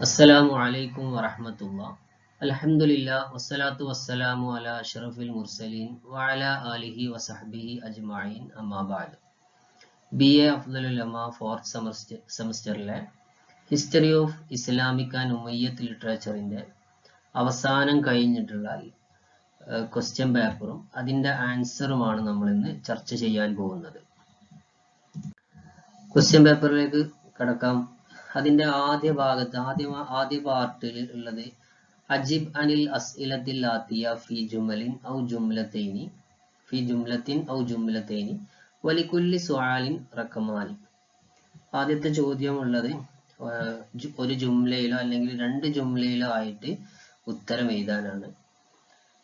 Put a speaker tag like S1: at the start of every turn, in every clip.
S1: അസ്സലാമു അലൈക്കും വറഹ്മത്തുള്ളാഹി. അൽഹംദുലില്ലാ വസ്സലാത്തു വസ്സലാമു അലാ അഷ്റഫിൽ മുർസലീൻ വഅലാ ആലിഹി വസഹ്ബിഹി അജ്മഈൻ അമ്മാ ബഅദ്. BA അഫ്ദലുൽ ഉലമാ ഫോർത്ത് സെമസ്റ്ററിലെ history of Islamic and Umayyad ലിറ്ററേച്ചറിന്റെ അവസാനം കഴിഞ്ഞിട്ടുള്ള ക്വസ്റ്റ്യൻ പേപ്പറും അതിന്റെ ആൻസറുമാണ് നമ്മൾ ഇന്ന് ചർച്ച ചെയ്യാൻ പോകുന്നത്. ക്വസ്റ്റ്യൻ പേപ്പറിലേക്ക് കടക്കാം. അതിന്റെ ആദ്യ ഭാഗത്ത് ആദ്യ പാർട്ടിൽ ഉള്ളത് അജിബ് അനിൽ അസ്ഇലത്തിൽ ആത്തിയ ഫി ജുംലത്തിൻ ഔ ജുംലത്തൈനി വലികുല്ലി സുആലിൻ റഖമാനി. ആദ്യത്തെ ചോദ്യം ഉള്ളത് ഒരു ജുംലയിലോ അല്ലെങ്കിൽ രണ്ട് ജുംലയിലോ ആയിട്ട് ഉത്തരം എഴുതാനാണ്.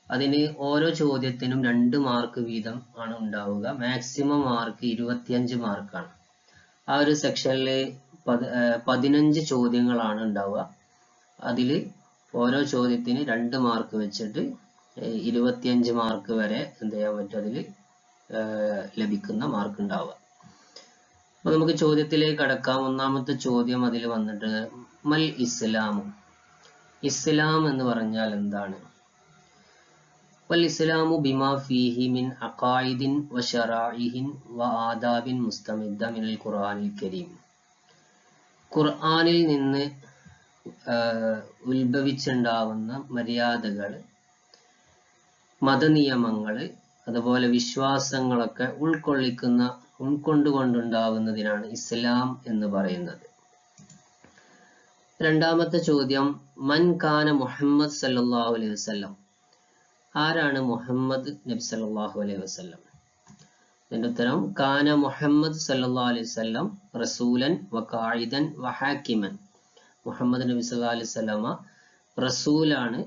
S1: അതിന് ഓരോ ചോദ്യത്തിനും 2 മാർക്ക് വീതം ആണ് ഉണ്ടാവുക. മാക്സിമം മാർക്ക് 25 മാർക്കാണ്. ആ ഒരു സെക്ഷനിൽ 15 ചോദ്യങ്ങളാണ് ഉണ്ടാവുക. അതിൽ ഓരോ ചോദ്യത്തിന് 2 മാർക്ക് വെച്ചിട്ട് 25 മാർക്ക് വരെ എന്ത് ചെയ്യാൻ പറ്റും, അതിൽ ലഭിക്കുന്ന മാർക്ക് ഉണ്ടാവുക. അപ്പൊ നമുക്ക് ചോദ്യത്തിലേക്ക് കടക്കാം. ഒന്നാമത്തെ ചോദ്യം അതിൽ വന്നിട്ട് മൽ ഇസ്ലാമു. ഇസ്ലാം എന്ന് പറഞ്ഞാൽ എന്താണ്? വൽ ഇസ്ലാമു ബിമാ ഫീഹി മിൻ അഖായിദിൻ വശറാഇഹിൻ വആദാബിൻ മുസ്തമിദ്ദ മിനൽ ഖുർആനിൽ കരീം. ഖുർആനിൽ നിന്ന് ഉത്ഭവിച്ചുണ്ടാവുന്ന മര്യാദകൾ, മതനിയമങ്ങൾ, അതുപോലെ വിശ്വാസങ്ങളൊക്കെ ഉൾക്കൊണ്ടുകൊണ്ടുണ്ടാവുന്നതിനാണ് ഇസ്ലാം എന്ന് പറയുന്നത്. രണ്ടാമത്തെ ചോദ്യം മൻ കാന മുഹമ്മദ് സല്ലല്ലാഹു അലൈഹി വസല്ലം. ആരാണ് മുഹമ്മദ് നബി സല്ലല്ലാഹു അലൈഹി വസല്ലം? ഇതിന്റെ ഉത്തരം കാന മുഹമ്മദ് സല്ലല്ലാഹു അലൈഹി വസല്ലം റസൂലൻ വഖായിദൻ വഹാക്കിമൻ. മുഹമ്മദ് നബി സല്ലല്ലാഹു അലൈഹി വസല്ലമ റസൂലാണ്,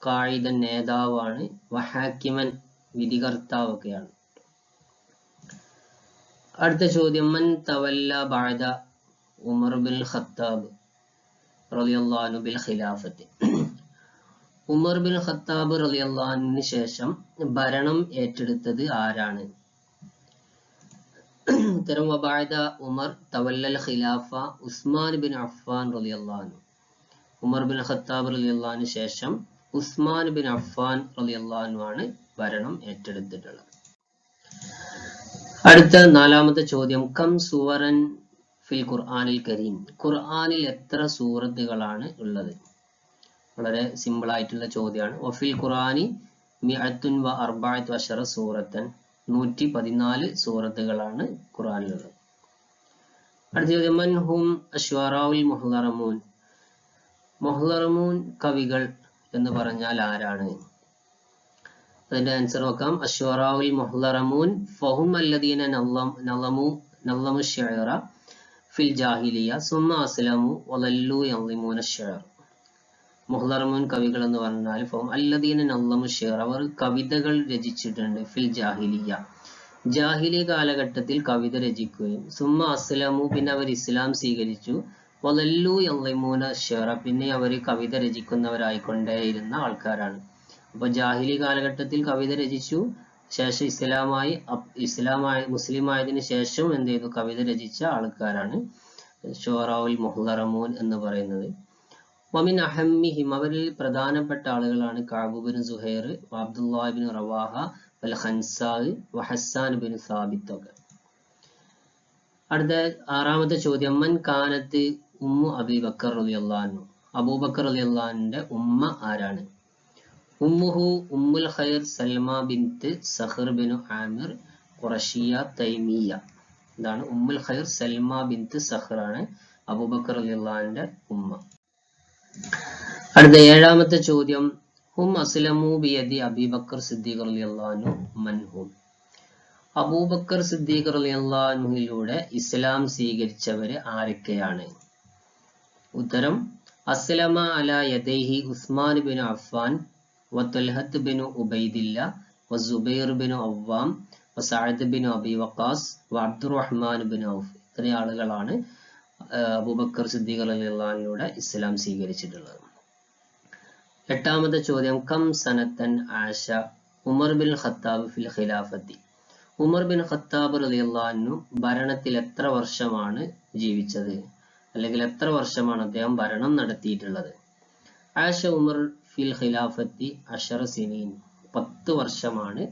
S1: ഖായിദൻ നേതാവാണ്, വഹാക്കിമൻ വിധികർത്താവൊക്കെയാണ്. അടുത്ത ചോദ്യം മൻ തവല്ല ബഅദ ഉമർ ബിൻ ഖത്താബ് റളിയല്ലാഹു അൻഹു ബിൽ ഖിലാഫത്തി. ഉമർ ബിൻ ഖത്താബ് റളിയല്ലാഹു അൻഹുവിന് ശേഷം ഭരണം ഏറ്റെടുത്തത് ആരാണ്? ഉത്തരം വബഅദ ഉമർ തവല്ലൽ ഖിലാഫ ഉസ്മാൻ ബിൻ അഫ്ഫാൻ റളിയല്ലാഹു അൻഹു. ഉമർ ബിൻ ഖത്താബ് റളിയല്ലാഹു അൻഹു ശേഷം ഉസ്മാൻ ബിൻ അഫ്ഫാൻ റളിയല്ലാഹു അൻഹു ആണ് ഭരണം ഏറ്റെടുത്തിട്ടുള്ളത്. അടുത്ത നാലാമത്തെ ചോദ്യം കം സൂറൻ ഫിൽ ഖുർആനിൽ കരീം. ഖുർആനിൽ എത്ര സൂറത്തുകളാണ് ഉള്ളത്? വളരെ സിമ്പിൾ ആയിട്ടുള്ള ചോദ്യമാണ്. വഫിൽ ഖുർആനി മിഅത്തുൻ വ അർബഅതു അശറ സൂറത്തൻ. 114 സൂറത്തുകളാണ് ഖുർആനിലുള്ളത്. അടുത്ത ചോദ്യം മൻ ഹും അശ്വറാഉൽ മുഹ്ളറമൂൻ. മുഹ്ളറമൂൻ കവികൾ എന്ന് പറഞ്ഞാൽ ആരാണ്? അതിന്റെ ആൻസർ നോക്കാം. അശ്വറാഉൽ മുഹ്ളറമൂൻ ഫഹും അല്ലദീന നളമു ശിഅറ ഫിൽ ജാഹിലിയ സുമ്മ അസ്ലമു വലല്ലു യളിമൂന ശിഅർ. മുഹ്ളറമൂൻ കവികൾ എന്ന് പറഞ്ഞാൽ ഫഹും അല്ലദീന നളമു ശിഅറ, അവർ കവിതകൾ രചിച്ചിട്ടുണ്ട്. ഫിൽ ജാഹിലിയ, ജാഹിലി കാലഘട്ടത്തിൽ കവിത രചിക്കുകയും സുമ്മ അസ്ലമു, പിന്നെ അവർ ഇസ്ലാം സ്വീകരിച്ചു. വലല്ലു യളിമൂന ശിഅറ, പിന്നെ അവർ കവിത രചിക്കുന്നവരായിക്കൊണ്ടേയിരുന്ന ആൾക്കാരാണ്. അപ്പൊ ജാഹിലി കാലഘട്ടത്തിൽ കവിത രചിച്ചു, ശേഷം മുസ്ലിം ആയതിനു ശേഷം എന്ത് ചെയ്തു, കവിത രചിച്ച ആൾക്കാരാണ് ശുഅറാഉൽ മുഹ്ളറമൂൻ എന്ന് പറയുന്നത്. വമിൻ അഹമ്മിഹിം, അവരിൽ പ്രധാനപ്പെട്ട ആളുകളാണ് Kaab bin Suhair, Abdullah bin Rawaha, വൽ ഖൻസാ, വഹസ്സാൻ ബിൻ സാബിത്ത് ഒക്കെ. അടുത്ത ആറാമത്തെ ചോദ്യം മൻ കാനത്ത് ഉമ്മു അബൂബക്കർ റളിയല്ലാഹു അൻഹു. അബൂബക്കർ റളിയല്ലാഹു അൻഹുവിന്റെ ഉമ്മ ആരാണ്? ഉമ്മുഹു ഉമ്മുൽ ഖൈർ സൽമ ബിൻത് സഖർ ബിൻ ആമിർ ഖുറശിയ തൈമിയ. ഇതാണ് ഉമ്മുൽ ഖൈർ സൽമ ബിൻത് സഖർ ആണ് അബൂബക്കർ റളിയല്ലാഹു അൻഹുവിന്റെ ഉമ്മ. അടുത്ത ഏഴാമത്തെ ചോദ്യം ഹും അസ്ലമു ബിയദി അബൂബക്കർ സിദ്ദീഖ് റളിയല്ലാഹു അൻഹു മൻ ഹും. അബൂബക്കർ സിദ്ദീഖ് റളിയല്ലാഹു അൻഹുവിലൂടെ ഇസ്ലാം സ്വീകരിച്ചവര് ആരൊക്കെയാണ്? ഉത്തരം അസ്ലമ അലാ യദൈഹി ഉസ്മാൻ ബിൻ അഫ്ഫാൻ വത്വൽഹത്ത് ബിൻ ഉബൈദില്ല വസുബൈർ ബിൻ അവ്വാം വസഅദ് ബിൻ അബി വഖാസ് വഅബ്ദുറഹ്മാൻ ബിൻ ഔഫ്. ഇത്രയും ആളുകളാണ് അബൂബക്കർ സിദ്ദീഖ് റളിയല്ലാഹു അൻഹുവിലൂടെ ഇസ്ലാം സ്വീകരിച്ചിട്ടുള്ളത്. എട്ടാമത്തെ ചോദ്യം കം സനത്തൻ ആശ ഉമർ ബിൻ ഖത്താബ് ഫിൽ ഖിലാഫത്തി. ഉമർ ബിൻ ഖത്താബ് റളിയല്ലാഹു അൻഹു ഭരണത്തിൽ എത്ര വർഷമാണ് ജീവിച്ചത്? അല്ലെങ്കിൽ എത്ര വർഷമാണ് അദ്ദേഹം ഭരണം നടത്തിയിട്ടുള്ളത്? ആഷ ഉമർ ഫിൽ ഖിലാഫത്തി 10 സിനീൻ, 10 വർഷമാണ്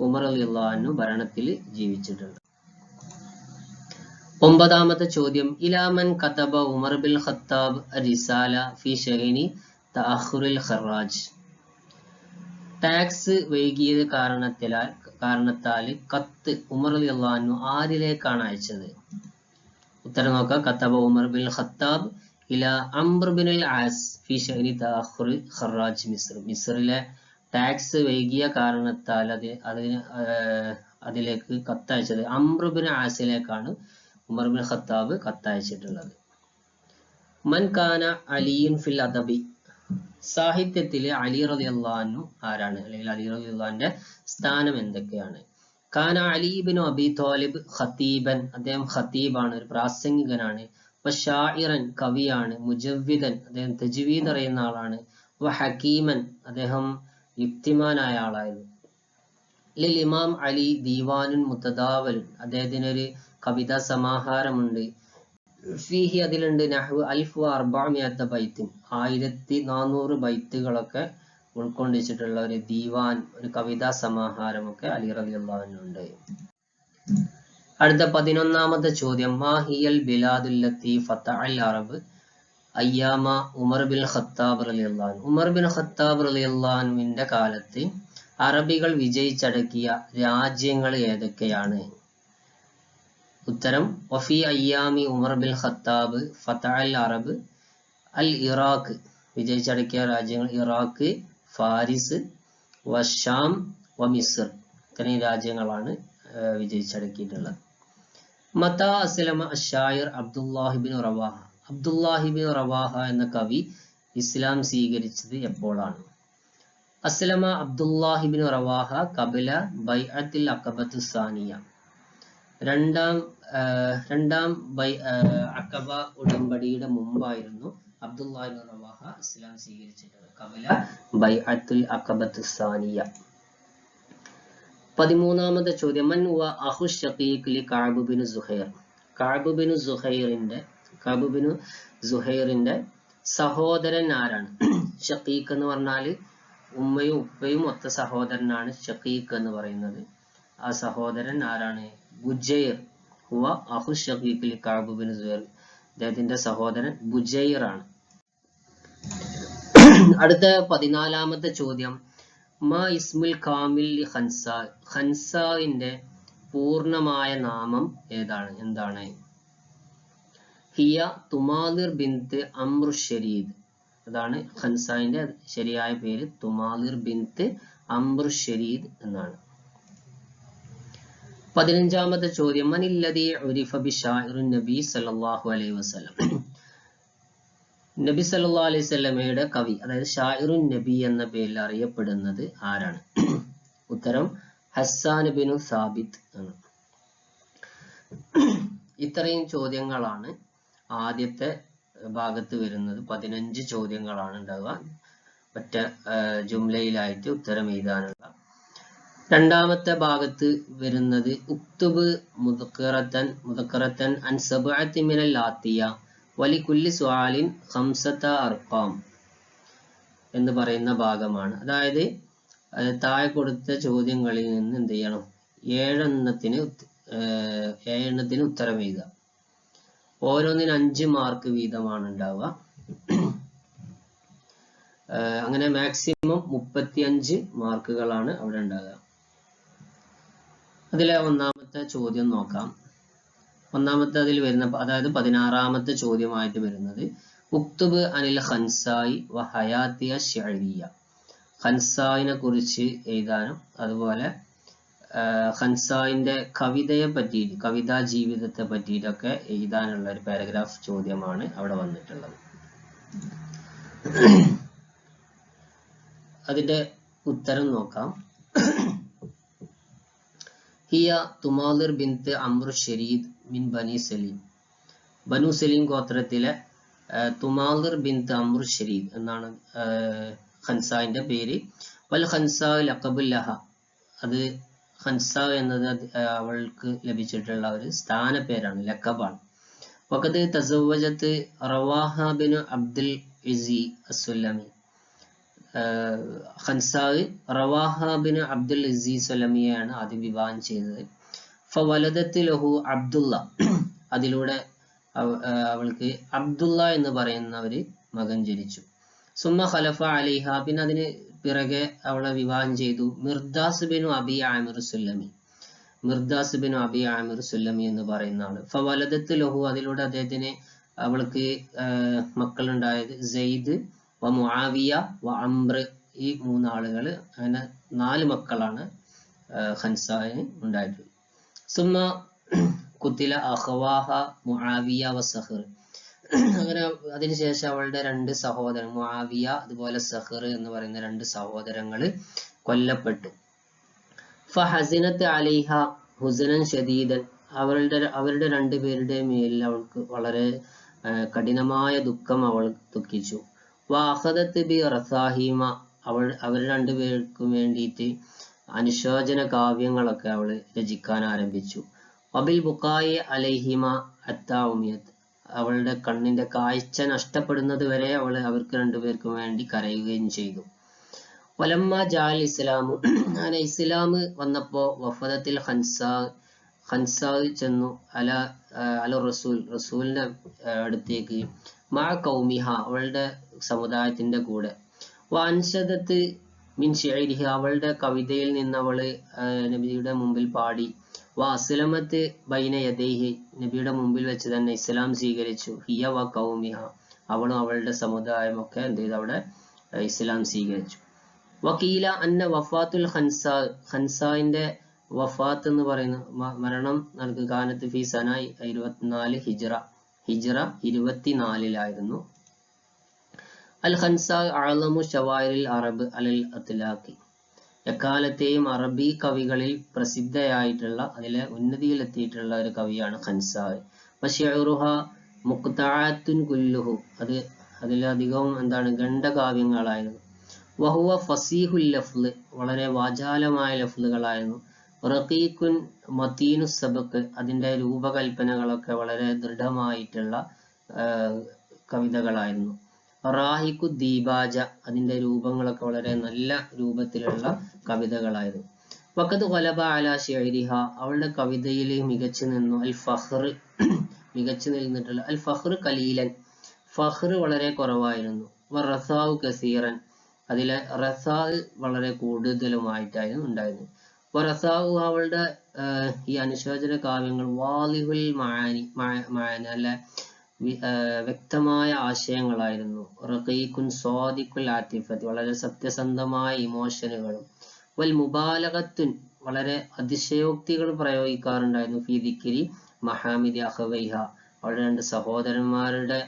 S1: ഉമർ റളിയല്ലാഹു അൻഹു ഭരണത്തിൽ ജീവിച്ചിട്ടുള്ളത്. 9ാമത്തെ ചോദ്യം, ഇലാമൻ കതബ ഉമർ ബിൻ ഖത്താബ് റിസാല ഫി ഷഹനി തഅഖുറിൽ ഖറാജ്. ടാക്സ് വൈകിയത് കാരണത്താൽ കത്ത് ഉമർ റളിയല്ലാഹു അൻഹു ആരിലേക്കാണ് അയച്ചത്? ഉത്തരം നോക്കുക. കതബ ഉമർ ബിൻ ഖത്താബ് ഇലാ അംർ ബിൻ അൽ ആസ് ഫി ഷഹനി തഅഖുറിൽ ഖറാജ് മിസ്ർ. മിസ്റിലെ ടാക്സ് വൈകിയ കാരണത്താൽ അതിലേക്ക് കത്തയച്ചത് അംർ ബിൻ ആസിലേക്കാണ് ഉമർ ബിൻ ഖത്താബ് കത്തയച്ചിട്ടുള്ളത്. മൻ കാന അലിയുൻ ഫിൽ അദബി. സാഹിത്യത്തിലെ അലി റളിയല്ലാഹു അൻഹു ആരാണ്? അല്ലെങ്കിൽ അലി റളിയല്ലാഹു അൻഹുവിന്റെ സ്ഥാനം എന്തൊക്കെയാണ്? കാന അലി ഇബ്നു അബി ത്വാലിബ് ഖതീബൻ, അദ്ദേഹം ഖതീബാണ്, ഒരു പ്രാസംഗികനാണ്. വശാഇറൻ, കവിയാണ്. മുജവ്വിദൻ, അദ്ദേഹം തജ്വീദ് അറിയുന്ന ആളാണ്. വഹകീമൻ, അദ്ദേഹം യുക്തിമാനായ ആളായിരുന്നു. ലിൽ ഇമാം അലി ദീവാനുൻ മുതദാവലുൻ, അദ്ദേഹത്തിന് ഒരു കവിതാ സമാഹാരമുണ്ട്. ഫീഹി, അതിലുണ്ട് നഹ്വു 1400 ബൈത്തിൻ, 1400 ബൈത്തുകളൊക്കെ ഉൾക്കൊണ്ടിച്ചിട്ടുള്ള ഒരു ദീവാൻ, ഒരു കവിതാ സമാഹാരമൊക്കെ അലി റളിയല്ലാഹു അൻഹു ഉണ്ട്. അടുത്ത 11ാമത്തെ ചോദ്യം, മാ ഹിയൽ ബിലാദുല്ലത്തി ഫതഅൽ അറബ് അയ്യാമ ഉമർ ബിൻ ഖത്താബ് റളിയല്ലാഹു അൻഹു. ഉമർ ബിൻ ഖത്താബ് റളിയല്ലാഹു അൻഹുവിന്റെ കാലത്ത് അറബികൾ വിജയിച്ചടക്കിയ രാജ്യങ്ങൾ ഏതൊക്കെയാണ്? ഉത്തരം, വഫി അയ്യാമി ഉമർ ബിൻ ഖത്താബ് ഫതഅൽ അറബ് അൽ ഇറാഖ്, വിജയിച്ചടക്കിയ രാജ്യങ്ങൾ ഇറാഖ്, ഫാരിസ്, വശാം, മിസ്ർ, ഇത്രയും രാജ്യങ്ങളാണ് വിജയിച്ചടക്കിയിട്ടുള്ളത്. മതാ അസ്ലമ അശ്ശായിർ അബ്ദുല്ലാഹിബിൻ റവാഹ. അബ്ദുല്ലാഹിബിൻ റവാഹ എന്ന കവി ഇസ്ലാം സ്വീകരിച്ചത് എപ്പോഴാണ്? അസ്ലമ അബ്ദുല്ലാഹിബിൻ റവാഹ ഖബല ബൈഅത്തിൽ അഖബത്തു സാനിയ. രണ്ടാം അഖബ ഉടമ്പടിയുടെ മുമ്പായിരുന്നു അബ്ദുല്ലാഹിബിൻ റവാഹ ഇസ്ലാം സ്വീകരിച്ചിട്ടുള്ളത്. ഖബല ബൈഅത്തുൽ അഖബത്തു സാനിയ. 13ാമത്തെ ചോദ്യം, മൻ ഹുവ അഖു ശഖീഖ് ലി കഅബ് ബിൻ സുഹൈർ. കഅബ് ബിൻ സുഹൈറിന്റെ സഹോദരൻ ആരാണ്? ഷഖീഖ് എന്ന് പറഞ്ഞാൽ ഉമ്മയും ഉപ്പയും ഒത്ത സഹോദരനാണ് ഷഖീഖ് എന്ന് പറയുന്നത്. ആ സഹോദരൻ ആരാണ്? ബുജൈർ. ഹുവ അഖു ശഖീഖ് ലി കഅബ് ബിൻ സുഹൈർ, അദ്ദേഹത്തിന്റെ സഹോദരൻ ബുജൈർ ആണ്. അടുത്ത 14ാമത്തെ ചോദ്യം, മാ ഇസ്മുൽ കാമിൽ ലി ഖൻസാ. ഖൻസാവിന്റെ പൂർണ്ണമായ നാമം എന്താണ്? ഹിയ തുമാലിർ ബിൻത് അംർ ഷരീദ്. അതാണ് ഖൻസാവിന്റെ ശരിയായ പേര്, തുമാലിർ ബിൻത് അംർ ഷരീദ് എന്നാണ്. 15ാമത്തെ ചോദ്യം, മനില്ലദീ ഉരിഫ ബിശാഇറുൻ നബി സല്ലല്ലാഹു അലൈഹി വസല്ലം. നബി സല്ലല്ലാഹു അലൈഹി വസല്ലമയുടെ കവി, അതായത് ഷാഇറുൻ നബി എന്ന പേരിൽ അറിയപ്പെടുന്നത് ആരാണ്? ഉത്തരം, ഹസ്സാൻ ബിനു സാബിത്ത് ആണ്. ഇത്രയും ചോദ്യങ്ങളാണ് ആദ്യത്തെ ഭാഗത്ത് വരുന്നത്. 15 ചോദ്യങ്ങളാണ് ഉണ്ടാവുക, ഒറ്റ ജുംലയിലായിട്ട് ഉത്തരം എഴുതാനുള്ള. രണ്ടാമത്തെ ഭാഗത്ത് വരുന്നത് ഉക്തുബ് മുദക്കറത്തൻ അൻ സബ്അത്തി മിനൽ ആത്തിയ വലി കുല്ലി സുആലിൻ 5 അർഖാം എന്ന് പറയുന്ന ഭാഗമാണ്. അതായത് താഴെ കൊടുത്ത ചോദ്യങ്ങളിൽ നിന്ന് എന്ത് ചെയ്യണം? 7 എണ്ണത്തിന് ഉത്തരം എഴുതുക. ഓരോന്നിന് 5 മാർക്ക് വീതമാണ് ഉണ്ടാവുക. അങ്ങനെ മാക്സിമം 35 മാർക്കുകളാണ് അവിടെ ഉണ്ടാകുക. അതിലെ ഒന്നാമത്തെ ചോദ്യം നോക്കാം. ഒന്നാമത്തെ അതിൽ വരുന്ന, അതായത് 16ാമത്തെ ചോദ്യമായിട്ട് വരുന്നത് ഉക്തുബ് അനിൽ ഖൻസായി വ ഹയാത്തിയ ശഅരിയ. ഖൻസായിനെ കുറിച്ച് എഴുതാനും അതുപോലെ ഖൻസായിന്റെ കവിതയെ പറ്റിയിട്ട്, കവിതാ ജീവിതത്തെ പറ്റിയിട്ടൊക്കെ എഴുതാനുള്ള ഒരു പാരഗ്രാഫ് ചോദ്യമാണ് അവിടെ വന്നിട്ടുള്ളത്. അതിന്റെ ഉത്തരം നോക്കാം. ഹിയ തുമാലിർ ബിൻത് അംർ ഷരീദ് മിൻ ബനി സലീം. ബനു സലീം ഗോത്രത്തിലെ തുമാലിർ ബിൻത് അംർ ഷരീദ് എന്നാണ് ഖൻസായിന്റെ പേര്. വൽ ഖൻസാ ലഖബുൽ ലഹ, അത് ഖൻസാ എന്നത് അവൾക്ക് ലഭിച്ചിട്ടുള്ള ഒരു സ്ഥാന പേരാണ്, ലഖബാണ്. വഖദ് തസവ്വജത്ത് റവാഹ ബിൻ അബ്ദുൽ ഇസി അസ്സുലമി. ഖൻസാ റവാഹ ബിൻ അബ്ദുൽ ഇസി സുലമിയെയാണ് ആദ്യം വിവാഹം ചെയ്തത്. ഫവലദത്ത് ലഹു അബ്ദുള്ള, അതിലൂടെ അവൾക്ക് അബ്ദുള്ള എന്ന് പറയുന്ന ഒരു മകൻ ജനിച്ചു. സുമ്മ ഖലഫ അലൈഹ, പിന്നെ അതിന് പിറകെ അവളെ വിവാഹം ചെയ്തു Mirdas bin Abi Amir Sullami. Mirdas bin Abi Amir Sullami എന്ന് പറയുന്ന ആള്. ഫവലദത്ത് ലഹു, അതിലൂടെ അദ്ദേഹത്തിന് അവൾക്ക് മക്കളുണ്ടായത് സെയ്ദ് വ മുആവിയ വ അംർ, ഈ മൂന്നാളുകൾ. അങ്ങനെ 4 മക്കളാണ് ഖൻസാന് ഉണ്ടായിട്ടുള്ളത്. സുമ്മ കുത്തില അഖവാഹ മുആവിയ വ സഖർ. അങ്ങനെ അതിനുശേഷം അവളുടെ 2 സഹോദരൻ മുആവിയ അതുപോലെ സഖർ എന്ന് പറയുന്ന 2 സഹോദരങ്ങൾ കൊല്ലപ്പെട്ടു. ഫഹസിനത്ത് അലൈഹ ഹുസനൻ ഷദീദൻ, അവരുടെ 2 പേരുടെ മേലിൽ അവൾക്ക് വളരെ കഠിനമായ ദുഃഖം അവൾ ദുഃഖിച്ചു. വഅഖദത്ത് ബി റസാഹിമ, അവർ 2 പേർക്കും വേണ്ടിയിട്ട് അനുശോചന കാവ്യങ്ങളൊക്കെ അവൾ രചിക്കാൻ ആരംഭിച്ചു. വബിൽ ബുഖായി അലൈഹിമ ഹത്താ ഉമിയത്, അവളുടെ കണ്ണിന്റെ കാഴ്ച നഷ്ടപ്പെടുന്നത് വരെ അവൾ അവർക്ക് 2 പേർക്കും വേണ്ടി കരയുകയും ചെയ്തു. വലമ്മ ജാൽ ഇസ്ലാമു, അങ്ങനെ ഇസ്ലാം വന്നപ്പോ വഫദത്തിൽ ഖൻസാ ചെന്നു അല റസൂലിന്റെ അടുത്തേക്ക് മാ കൗമിഹ, അവളുടെ സമുദായത്തിന്റെ കൂടെ. വൻഷദത്ത് മിൻ ഷിഅരിഹ, അവളുടെ കവിതയിൽ നിന്ന് അവള് നബിയുടെ മുമ്പിൽ പാടി. അസ്ലമത്ത് ബൈന യദൈഹി, നബിയുടെ മുമ്പിൽ വെച്ച് തന്നെ ഇസ്ലാം സ്വീകരിച്ചു. ഹിയ വ കൗമിഹ, അവളും അവളുടെ സമുദായം ഒക്കെ എന്ത് ചെയ്തു, അവിടെ ഇസ്ലാം സ്വീകരിച്ചു. വക്കീല അന്ന വഫാത്തുൽ ഖൻസാന്റെ വഫാത്ത് എന്ന് പറയുന്ന മരണം നടക്കുക കാനത്ത് ഫി സന 24 ഹിജ്റ 24 അൽ ഖൻസാ അഅലമു ശവാഇരിൽ അറബ് അലൽ അത്ലാഖി, എക്കാലത്തെയും അറബി കവികളിൽ പ്രസിദ്ധയായിട്ടുള്ള, അതിലെ ഉന്നതിയിലെത്തിയിട്ടുള്ള ഒരു കവിയാണ് ഖൻസാ. വശിഉറുഹ മുഖ്തഅത്തുൻ കുല്ലുഹു, അതിലധികവും എന്താണ്, ഖണ്ഡകാവ്യങ്ങളായിരുന്നു. വഹുവ ഫസീഹുൽ ലഫ്ള്, വളരെ വാചാലമായ ലഫ്ളുകളായിരുന്നു. റഖീഖുൻ മതീനു സബഖ്, അതിന്റെ രൂപകൽപ്പനകളൊക്കെ വളരെ ദൃഢമായിട്ടുള്ള കവിതകളായിരുന്നു. റാഹിഖു ദീബാജ, അതിന്റെ രൂപങ്ങളൊക്കെ വളരെ നല്ല രൂപത്തിലുള്ള കവിതകളായിരുന്നു. വഖദ് ഖലബ അലാ ശിഅരിഹ, അവളുടെ കവിതയിൽ മികച്ചു നിന്നു അൽ ഫഖ്ർ, മികച്ചു നിന്നിട്ടുള്ള അൽ ഫഖ്ർ ഖലീലൻ, ഫഖ്ർ വളരെ കുറവായിരുന്നു. വറസാഉ കസീറൻ, അതിലെ റസാ വളരെ കൂടുതലുമായിട്ടായിരുന്നു ഉണ്ടായിരുന്നത്. വറസാഉ, അവളുടെ ഈ അനുശോചന കാവ്യങ്ങൾ വാളിഹുൽ മആനി, അല്ല വ്യക്തമായ ആശയങ്ങളായിരുന്നു. റഖീഖുൻ സ്വാദിഖുൽ ആതിഫത്ത്, വളരെ സത്യസന്ധമായ ഇമോഷനുകളും. വൽ മുബാലഗത്തുൻ, വളരെ അതിശയോക്തികൾ പ്രയോഗിക്കാറുണ്ടായിരുന്നു. ഫി ദിക്രി മഹാമിദി അഖവൈഹ, അവരുടെ 2 സഹോദരന്മാരുടെ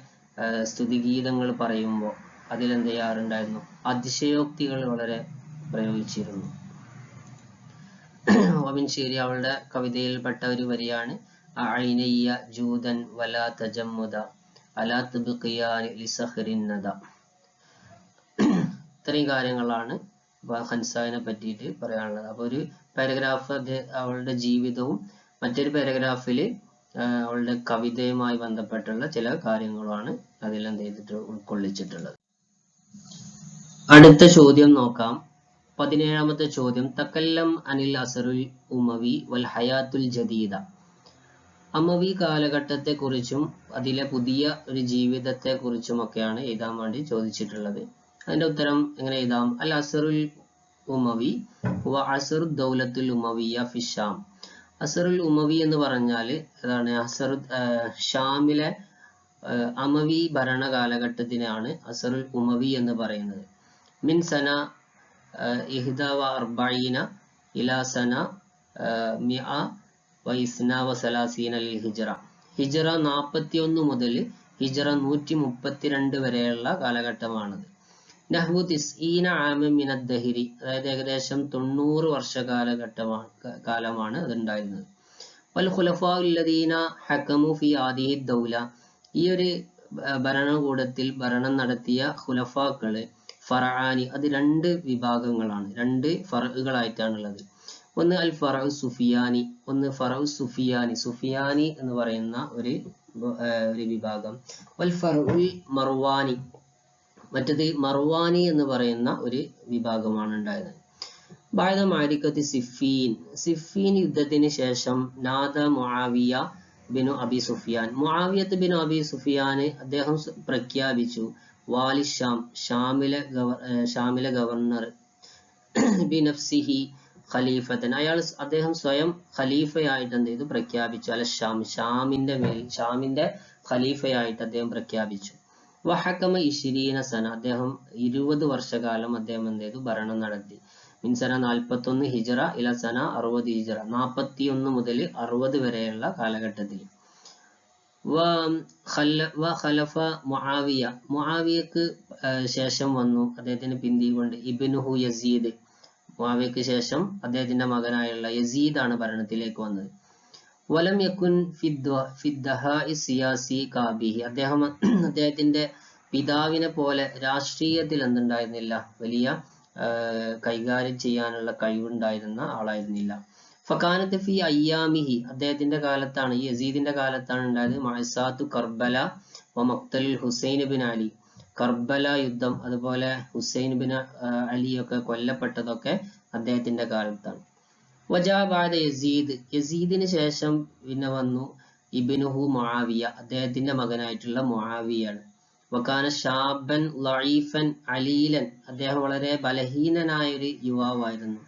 S1: സ്തുതിഗീതങ്ങൾ പറയുമ്പോൾ അതിലെന്ത് ചെയ്യാറുണ്ടായിരുന്നു, അതിശയോക്തികൾ വളരെ പ്രയോഗിച്ചിരുന്നു. വമിൻ ശരി, അവളുടെ കവിതയിൽപ്പെട്ട ഒരു വരിയാണ് അഅൈനയ്യ ജൂദൻ വലാ തജമ്മുദ അലാ തുബ്ഖിയാനി ലിസഖറിൻ നദ. ഇത്രയും കാര്യങ്ങളാണ് ഖൻസാനെ പറ്റിയിട്ട് പറയാനുള്ളത്. അപ്പോൾ ഒരു പാരഗ്രാഫ് അവളുടെ ജീവിതവും, മറ്റൊരു പാരഗ്രാഫിൽ അവളുടെ കവിതയുമായി ബന്ധപ്പെട്ടുള്ള ചില കാര്യങ്ങളുമാണ് അതിൽ എന്ത് ചെയ്തിട്ട് ഉൾക്കൊള്ളിച്ചിട്ടുള്ളത്. അടുത്ത ചോദ്യം നോക്കാം. 17ാമത്തെ ചോദ്യം, തക്കല്ലം അനിൽ അസറുൽ ഉമവി വൽ ഹയാത്തുൽ ജദീദ. അമവി കാലഘട്ടത്തെ കുറിച്ചും അതിലെ പുതിയ ഒരു ജീവിതത്തെ കുറിച്ചുമൊക്കെയാണ് എഴുതാൻ വേണ്ടി ചോദിച്ചിട്ടുള്ളത്. അതിന്റെ ഉത്തരം എങ്ങനെ എഴുതാം? അൽ അസറുൽ ഉമവി വ അസറു ദൗലത്തുൽ ഉമവിയ ഫി ഷാം. അസറുൽ ഉമവി എന്ന് പറഞ്ഞാൽ ഏതാണ്? ഷാമിലെ അമവി ഭരണ കാലഘട്ടത്തിനാണ് അസറുൽ ഉമവി എന്ന് പറയുന്നത്. മിൻ സന 41 ഇലാ സന 132 ലിൽ ഹിജ്റ. ഹിജ്റ 41 മുതൽ ഹിജ്റ 132 വരെയുള്ള കാലഘട്ടമാണത്. നഹ്വു 90 ആമൻ മിനദ് ദഹരി, അതായത് ഏകദേശം 90 കാലമാണ് അതുണ്ടായിരുന്നത്. വൽ ഖുലഫാഉ അല്ലദീന ഹകമു ഫി ഹാദിഹി ദൗല, ഈ ഒരു ഭരണകൂടത്തിൽ ഭരണം നടത്തിയ ഖുലഫാക്കള് ഫറആനി, അത് 2 വിഭാഗങ്ങളാണ്, 2 ഫറഉകളായിട്ടാണുള്ളത്. ഒന്ന് അൽ ഫറഉ സുഫിയാനി, ഒന്ന് ഫറഉ സുഫിയാനി. സുഫിയാനി എന്ന് പറയുന്ന ഒരു ഒരു വിഭാഗം. വൽ ഫർഉൽ മർവാനി, മറ്റത് മർവാനി എന്ന് പറയുന്ന ഒരു വിഭാഗമാണ് ഉണ്ടായത്. ബഅദ മഅരിക്കത്തി സിഫീൻ, സിഫീൻ യുദ്ധത്തിന് ശേഷം നാദ മുആവിയ ബിനു അബി സുഫിയാൻ, മുആവിയത്ത് ബിനു അബി സുഫിയാൻ അദ്ദേഹം പ്രഖ്യാപിച്ചു വാലി ഷാം, ഷാമിലെ ഗവർണർ ബിനഫ്സിഹി ഖലീഫത്തൻ, അദ്ദേഹം സ്വയം ഖലീഫയായിട്ട് എന്ത് ചെയ്തു, പ്രഖ്യാപിച്ചു. അല ഷാം, ഷാമിന്റെ മേൽ, ഷാമിന്റെ ഖലീഫയായിട്ട് അദ്ദേഹം പ്രഖ്യാപിച്ചു. വഹക്കമ 20 സന, അദ്ദേഹം 20 വർഷകാലം അദ്ദേഹം എന്ത് ചെയ്തു, ഭരണം നടത്തി. മിൻസന 41 ഹിജ്റ ഇല സന 60 ഹിജ്റ, 41 മുതൽ 60 വരെയുള്ള കാലഘട്ടത്തിൽ. ഖലഫ മുആവിയ, മുആവിയക്ക് ശേഷം വന്നു, അദ്ദേഹത്തിന് പിന്തികൊണ്ട് ഇബ്നുഹു യസീദ്, മുആവിയക്ക് ശേഷം അദ്ദേഹത്തിന്റെ മകനായുള്ള യസീദ് ആണ് ഭരണത്തിലേക്ക് വന്നത്. വലം യകുൻ ഫിദ്ദഹാഇ സിയാസി കാബിഹി, അദ്ദേഹത്തിന്റെ പിതാവിനെ പോലെ രാഷ്ട്രീയത്തിൽ എന്തുണ്ടായിരുന്നില്ല, വലിയ കൈകാര്യം ചെയ്യാനുള്ള കഴിവുണ്ടായിരുന്ന ആളായിരുന്നില്ല. ഫകാനത്ത് ഫി അയ്യാമിഹി, അദ്ദേഹത്തിന്റെ കാലത്താണ്, യസീദിന്റെ കാലത്താണ് ഉണ്ടായത് മഅസാത്തു കർബല വ മഖ്തലുൽ ഹുസൈൻ ബിൻ അലി, കർബല യുദ്ധം, അതുപോലെ ഹുസൈൻ ബിൻ അലി ഒക്കെ കൊല്ലപ്പെട്ടതൊക്കെ അദ്ദേഹത്തിന്റെ കാലത്താണ്. വജാ ബഅദ യസീദ്, യസീദിന് ശേഷം പിന്നെ വന്നു ഇബ്നുഹു മുആവിയ, അദ്ദേഹത്തിന്റെ മകനായിട്ടുള്ള മുആവിയാണ്. വകാന ഷാബൻ ലഈഫൻ അലീലൻ, അദ്ദേഹം വളരെ ബലഹീനനായ ഒരു യുവാവായിരുന്നു.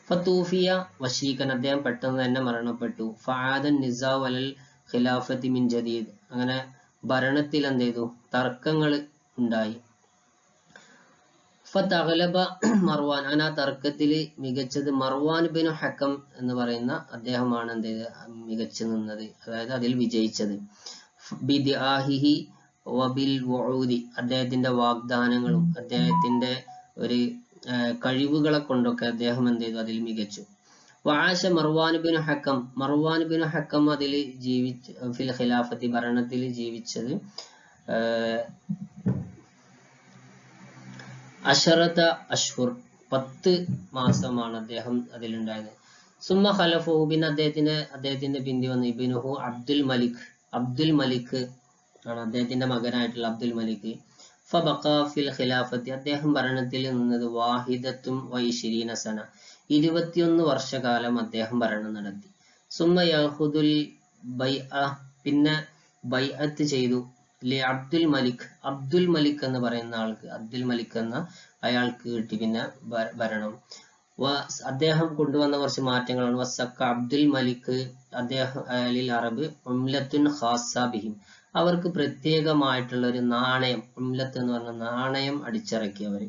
S1: ഫതൂഫിയ വശീകൻ, അദ്ദേഹം പെട്ടെന്ന് തന്നെ മരണപ്പെട്ടു. ഫആദൻ നിസാഉ അലൽ ഖിലാഫത്തി മിൻ ജദീദ്, അങ്ങനെ ഭരണത്തിൽ എന്ത് ചെയ്തു, തർക്കങ്ങൾ ഉണ്ടായി. ഫതഗ്ലബ മർവാൻ, അങ്ങനെ ആ തർക്കത്തിൽ മികച്ചത് മർവാൻ ബിൻ ഹക്കം എന്ന് പറയുന്ന അദ്ദേഹമാണ് എന്ത് ചെയ്തത്, മികച്ചു നിന്നത്, അതായത് അതിൽ വിജയിച്ചത്. ബിദ്ആഹിഹി വബിൽ വഊദി, അദ്ദേഹത്തിന്റെ വാഗ്ദാനങ്ങളും അദ്ദേഹത്തിന്റെ ഒരു കഴിവുകളെ കൊണ്ടൊക്കെ അദ്ദേഹം എന്ത് ചെയ്തു, അതിൽ മികച്ചു. വആശ മർവാൻ ബിൻ ഹക്കം, മർവാൻ ബിൻ ഹക്കം അതിൽ ജീവിച്ച് ഫിൽ ഖിലാഫത്തി, ഭരണത്തിൽ ജീവിച്ചത് 10 അഷ്ഹുർ, 10 മാസമാണ് അദ്ദേഹം അതിലുണ്ടായത്. സുമ്മ ഖലഫഹു, പിന്നെ അദ്ദേഹത്തിന്റെ പിന്തി വന്ന് ഇബ്നുഹു അബ്ദുൽ മലിക്, അബ്ദുൽ മലിക് ആണ് അദ്ദേഹത്തിന്റെ മകനായിട്ടുള്ള അബ്ദുൽ മലിക്. ഫബഖ ഫിൽ ഖിലാഫത്തി, അദ്ദേഹം ഭരണത്തിൽ നിന്നത് വാഹിദത്തും വ20 സന, 21 വർഷകാലം അദ്ദേഹം ഭരണം നടത്തി. സുമ്മ യഹുദുൽ ബൈഅ, പിന്നെ ബൈഅത്ത് ചെയ്തു ലി അബ്ദുൽ മലിക്, അബ്ദുൽ മലിക് എന്ന് പറയുന്ന ആൾക്ക്, അബ്ദുൽ മലിക് എന്ന അയാൾക്ക് കിട്ടി പിന്നെ ഭരണം. അദ്ദേഹം കൊണ്ടുവന്ന കുറച്ച് മാറ്റങ്ങളാണ്. വസക്ക അബ്ദുൽ മലിക് അദ്ദേഹം അലിൽ അറബ് ഉംലത്തുൻ ഖാസ ബിഹിം, അവർക്ക് പ്രത്യേകമായിട്ടുള്ള ഒരു നാണയം, ഉംലത്ത് എന്ന് പറഞ്ഞ നാണയം അടിച്ചിറക്കിയവര്.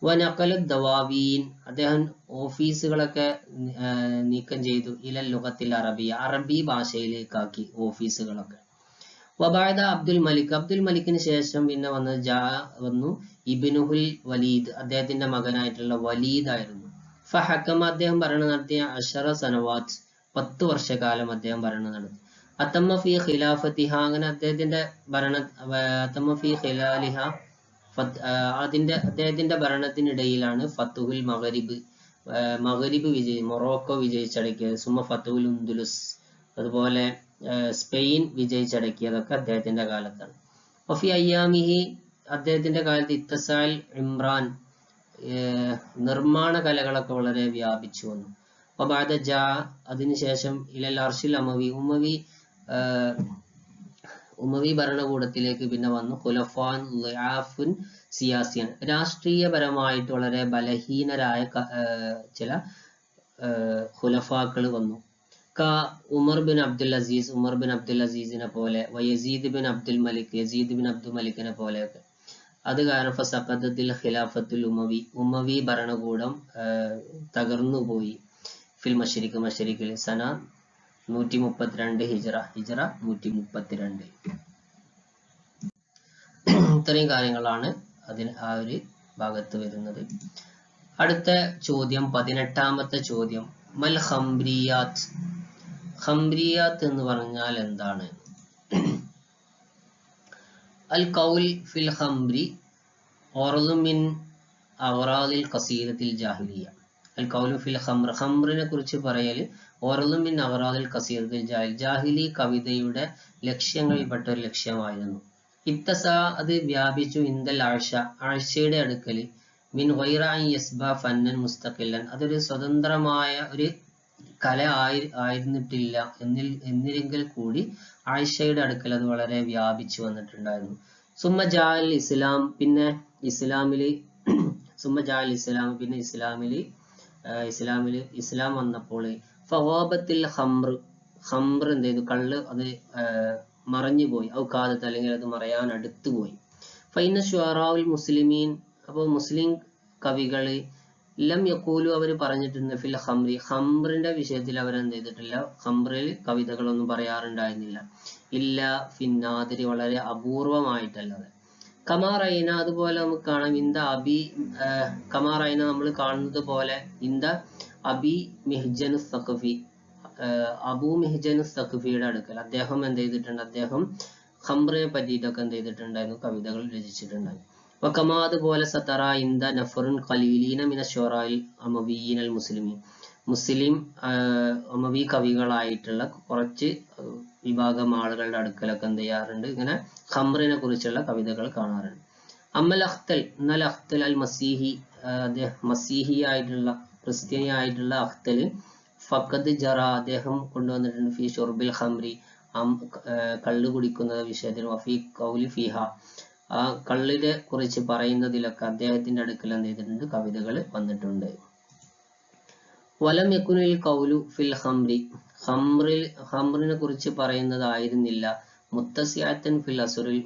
S1: വനഖല ദവാവീൻ, അദ്ദേഹം ഓഫീസുകളൊക്കെ നീക്കം ചെയ്തു. ഇലൽ ലുഗത്തിൽ അറബിയ, അറബി ഭാഷയിലേക്കാക്കി ഓഫീസുകളൊക്കെ. വബഅദ അബ്ദുൽ മലിക്, അബ്ദുൽ മലിക്കിന് ശേഷം പിന്നെ വന്നു ഇബ്നുഹുൽ വലീദ്, അദ്ദേഹത്തിന്റെ മകനായിട്ടുള്ള വലീദ് ആയിരുന്നു. ഫഹക്കമ, അദ്ദേഹം ഭരണം നടത്തിയ 10 സനവാത്ത്, 10 വർഷക്കാലം അദ്ദേഹം ഭരണം നടത്തി. അത്തമ്മ ഫി ഖിലാഫത്തിഹ, അങ്ങനെ അദ്ദേഹത്തിന്റെ അത്തമ്മ ഫി ഖിലാലിഹ, അദ്ദേഹത്തിന്റെ ഭരണത്തിനിടയിലാണ് ഫത്തുഹുൽ മഗ്രിബ്, മൊറോക്കോ വിജയിച്ചടക്കിയത്. സുമ ഫത്തുഹുൽ ഉന്ദുലുസ്, അതുപോലെ സ്പെയിൻ വിജയിച്ചടക്കിയതൊക്കെ അദ്ദേഹത്തിന്റെ കാലത്താണ്. വഫി അയ്യാമിഹി, അദ്ദേഹത്തിന്റെ കാലത്ത് ഇത്തസാൽ ഇമ്രാൻ, നിർമ്മാണ കലകളൊക്കെ വളരെ വ്യാപിച്ചു വന്നു. വബഅദ ജാ, അതിനുശേഷം ഇലൽ അർശിൽ ഉമവി ഭരണകൂടത്തിലേക്ക് പിന്നെ വന്നു. ഖുലഫാൻ ളിആഫുൻ സിയാസിയൻ, രാഷ്ട്രീയപരമായിട്ട് വളരെ ബലഹീനരായ ചില ഖുലഫാക്കൾ വന്നു. ഉമർ ബിൻ അബ്ദുൽ അസീസ്, ഉമർ ബിൻ അബ്ദുൽ അസീസിനെ പോലെ, യസീദ് ബിൻ അബ്ദുൽ മലിക്, യസീദ് ബിൻ അബ്ദുൽ മലിക്കിനെ പോലെയൊക്കെ. അത് കാരണം ഫസഖദത്തിൽ ഖിലാഫത്തുൽ ഉമവി ഭരണകൂടം തകർന്നുപോയി. ഫിൽ മശ്രിഖ്, മശ്രിഖിൽ സന 132 ഹിജ്റ 132. ഇത്രയും കാര്യങ്ങളാണ് ആ ഒരു ഭാഗത്ത് വരുന്നത്. അടുത്ത ചോദ്യം, 18ാമത്തെ ചോദ്യം, മൽ ഖംറിയാത്ത്, ഖംറിയാത്ത് എന്ന് പറഞ്ഞാൽ എന്താണ്? അൽ ഖൗൽ ഫിൽ ഖംറി ഖർദു മിൻ അഗ്റാദിൽ ഖസീദത്തിൽ ജാഹിലിയ. അൽ ഖൗലു ഫിൽ ഖംർ, ഖംറിനെ കുറിച്ച് പറയൽ ഓറലും മിൻ അഗ്റാദിൽ ഖസീറത്തിൽ ജാഹിലി കവിതയുടെ ലക്ഷ്യങ്ങളിൽപ്പെട്ട ഒരു ലക്ഷ്യമായിരുന്നു. ഇത്തസ അത് വ്യാപിച്ചു ഇന്ദൽ ആഴ്ചയുടെ അടുക്കൽ മിൻ ഗൈറ അൻ യസ്ബ ഫന്നൻ മുസ്തഖില്ലൻ അതൊരു സ്വതന്ത്രമായ ഒരു കല ആയിരുന്നിട്ടില്ല എന്നിരിക്കൽ കൂടി ആയിഷയുടെ അടുക്കൽ അത് വളരെ വ്യാപിച്ചു വന്നിട്ടുണ്ടായിരുന്നു. സുമ്മ ജാൽ ഇസ്ലാം പിന്നെ ഇസ്ലാമില് ഇസ്ലാം വന്നപ്പോൾ ഫവാബത്തിൽ ഖംർ എന്ത് ചെയ്തു കള്ള് അത് മറഞ്ഞുപോയി ഔകാദത്ത് അല്ലെങ്കിൽ അത് മറയാൻ അടുത്തുപോയി. ഫൈന ഷുഅറാഉൽ മുസ്ലിമീൻ അപ്പോൾ മുസ്ലിം കവികള് ലം യഖൂലു അവർ പറഞ്ഞിട്ടുണ്ട് ഫിൽ ഖംറിന്റെ വിഷയത്തിൽ അവരെന്ത് ചെയ്തിട്ടില്ല, ഖംറിൽ കവിതകളൊന്നും പറയാറുണ്ടായിരുന്നില്ല. ഇല്ല ഫിന്നാദിരി വളരെ അപൂർവമായിട്ടല്ലാതെ. കമാറൈന അതുപോലെ നമുക്ക് കാണാം ഇന്ത അബി കമാറൈന നമ്മൾ കാണുന്നത് പോലെ ഇന്ത അബി മിഹ്ജൻ സഖഫി അബൂ മിഹ്ജൻ സഖഫിയുടെ അടുക്കൽ അദ്ദേഹം എന്ത് ചെയ്തിട്ടുണ്ട്, അദ്ദേഹം ഖംറിനെ പറ്റിയിട്ടൊക്കെ എന്ത് ചെയ്തിട്ടുണ്ടായിരുന്നു, കവിതകൾ രചിച്ചിട്ടുണ്ടായിരുന്നു. വകമാ അതുപോലെ സതറ ഇന്ദ നഫറുൻ ഖലീലീന മിന ശുറാഇൽ അമവിയീൻ അൽ മുസ്ലിമീൻ മുസ്ലിം അമവി കവികളായിട്ടുള്ള കുറച്ച് വിഭാഗം ആളുകളുടെ അടുക്കലൊക്കെ എന്ത് ചെയ്യാറുണ്ട്, ഇങ്ങനെ ഖംറിനെ കുറിച്ചുള്ള കവിതകൾ കാണാറുണ്ട്. അമ്മൽ അഖ്തൽ എന്നാൽ അഖ്തൽ അൽ മസീഹി മസീഹി ആയിട്ടുള്ള ക്രിസ്ത്യാനി ആയിട്ടുള്ള അഖ്തൽ ഫഖദ് ജറ അദ്ദേഹം കൊണ്ടുവന്നിട്ടുണ്ട് ഫി ഷുർബിൽ ഖംറി കള്ള് കുടിക്കുന്ന വിഷയത്തിൽ വഫി ഖൗലി ഫിഹ ആ കള്ളിനെ കുറിച്ച് പറയുന്നതിലൊക്കെ അദ്ദേഹത്തിന്റെ അടുക്കൽ എന്ത് ചെയ്തിട്ടുണ്ട്, കവിതകൾ വന്നിട്ടുണ്ട്. വലം യകുനിൽ ഖൗലു ഫിൽ ഖംറിനെ കുറിച്ച് പറയുന്നതായിരുന്നില്ല മുത്തസിഅത്തൻ ഫിൽ അസ്റിൽ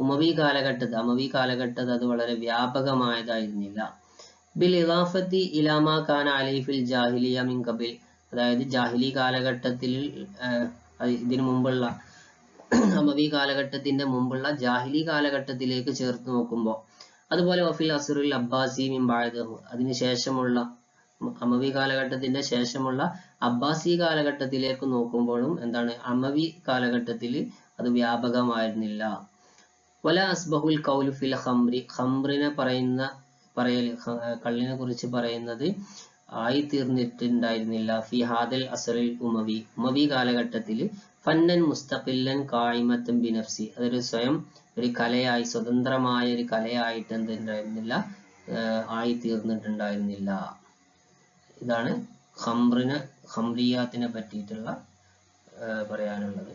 S1: ഉമവി കാലഘട്ടത്തിൽ അത് വളരെ വ്യാപകമായതായിരുന്നില്ല. ബിൽ ഇളാഫത്തി ഇലാമാ കാന അലൈഹി ഫിൽ ജാഹിലിയ മിൻ ഖബിൽ അതായത് ജാഹിലി കാലഘട്ടത്തിൽ ഇതിനു മുമ്പുള്ള അമവി കാലഘട്ടത്തിന്റെ മുമ്പുള്ള ജാഹിലി കാലഘട്ടത്തിലേക്ക് ചേർത്ത് നോക്കുമ്പോൾ, അതുപോലെ വഫിൽ അസ്റുൽ അബ്ബാസി മിൻ ബഅദഹു അതിനുശേഷമുള്ള അമവി കാലഘട്ടത്തിന്റെ ശേഷമുള്ള അബ്ബാസി കാലഘട്ടത്തിലേക്ക് നോക്കുമ്പോഴും എന്താണ്, അമവി കാലഘട്ടത്തിൽ അത് വ്യാപകമായിരുന്നില്ല. വല അസ്ബഹുൽ ഖൗലു ഫിൽ ഖംറിനെ കള്ളിനെ കുറിച്ച് പറയുന്നത് ആയി തീർന്നിട്ടുണ്ടായിരുന്നില്ല ഫി ഹാദൽ അസ്റിൽ ഉമവി കാലഘട്ടത്തിൽ ഫന്നൻ മുസ്തഖില്ലൻ ഖായിമത്തൻ ബിനഫ്സി അതൊരു സ്വയം ഒരു കലയായി സ്വതന്ത്രമായ ഒരു കലയായിട്ട് എന്തുണ്ടായിരുന്നില്ല, ആയി തീർന്നിട്ടുണ്ടായിരുന്നില്ല. ഇതാണ് ഖംറിയാത്തിനെ പറ്റിയിട്ടുള്ള പറയാനുള്ളത്.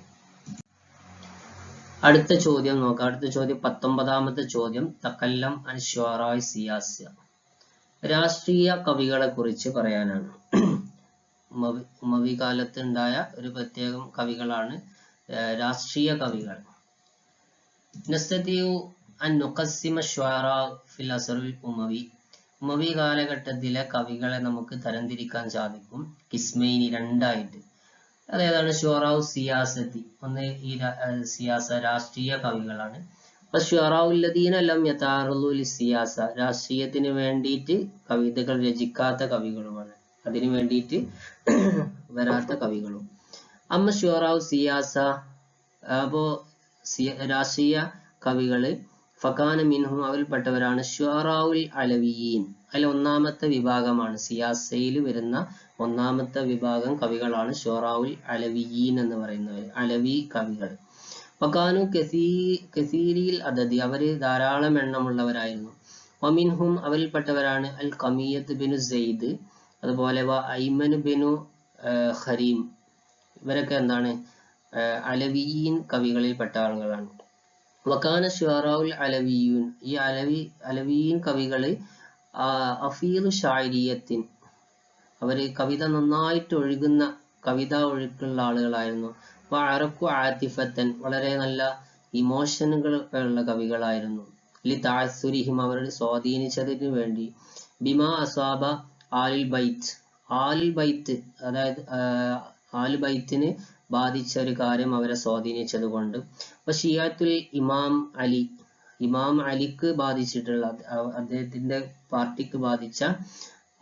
S1: അടുത്ത ചോദ്യം നോക്കാം. അടുത്ത ചോദ്യം 19ാമത്തെ ചോദ്യം തകല്ലം അൻ ശുഅറാഇ സിയാസ രാഷ്ട്രീയ കവികളെ കുറിച്ച് പറയാനാണ്. ഉമവി കാലത്ത് ഉണ്ടായ ഒരു പ്രത്യേകം കവികളാണ് രാഷ്ട്രീയ കവികൾ. നസ്തതിഉ അൻ നുഖസ്സിമ ശുഅറാ ഫിൽ അസ്റിൽ ഉമവി കാലഘട്ടത്തിലെ കവികളെ നമുക്ക് തരംതിരിക്കാൻ സാധിക്കും കിസ്മൈനി രണ്ടായിട്ട്. അതേതാണ് ശുഅറാഉ സിയാസത്തി ഒന്ന് ഈ സിയാസ രാഷ്ട്രീയ കവികളാണ്. അപ്പൊ ശുഅറാഉല്ലദീന ലം യതഅറളു ലിസിയാസ രാഷ്ട്രീയത്തിന് വേണ്ടിയിട്ട് കവിതകൾ രചിക്കാത്ത കവികളുമാണ്, അതിനു വേണ്ടിയിട്ട് വരാത്ത കവികളും. അമ്മ ശുഅറാഉ സിയാസ അപ്പോ രാഷ്ട്രീയ കവികള് ഫകാന മിൻഹും അവരിൽപ്പെട്ടവരാണ് ശുഅറാഉൽ അലവിയീൻ അതിൽ ഒന്നാമത്തെ വിഭാഗമാണ് സിയാസയിൽ വരുന്ന ഒന്നാമത്തെ വിഭാഗം കവികളാണ് ശുഅറാഉൽ അലവിയീൻ എന്ന് പറയുന്നവർ, അലവി കവികൾ. ഫകാനു കസീരിൽ അദദി അവര് ധാരാളം എണ്ണമുള്ളവരായിരുന്നു. വമിൻഹും അവരിൽപ്പെട്ടവരാണ് അൽ ഖമിയത്ത് ബിനു സെയ്ദ് അതുപോലെ ഐമൻ ബിനു ഖരീം ഇവരൊക്കെ എന്താണ് അലവിയീൻ കവികളിൽപ്പെട്ട ആളുകളാണ്. വകാന ശുഅറാഉൽ അലവിയൂൻ ഈ അലവിയീൻ കവികള് അഫീദു ഷാഇരിയത്തിൻ അവര് കവിത നന്നായിട്ട് ഒഴുകുന്ന കവിതാ ഒഴുക്കുള്ള ആളുകളായിരുന്നു. വഅറഖു ആതിഫത്തൻ വളരെ നല്ല ഇമോഷനുകൾ ഉള്ള കവികളായിരുന്നു. ലി തഅസ്സുരിഹിം അവരെ സ്വാധീനിച്ചതിന് വേണ്ടി ബിമാ അസാബ ആലുൽ ബൈത്ത് അതായത് ആലുൽ ബൈത്തിന് ബാധിച്ച ഒരു കാര്യം അവരെ സ്വാധീനിച്ചത് കൊണ്ട്. ഷിയാത്തുൽ ഇമാം അലിക്ക് ബാധിച്ചിട്ടുള്ള അദ്ദേഹത്തിന്റെ പാർട്ടിക്ക് ബാധിച്ച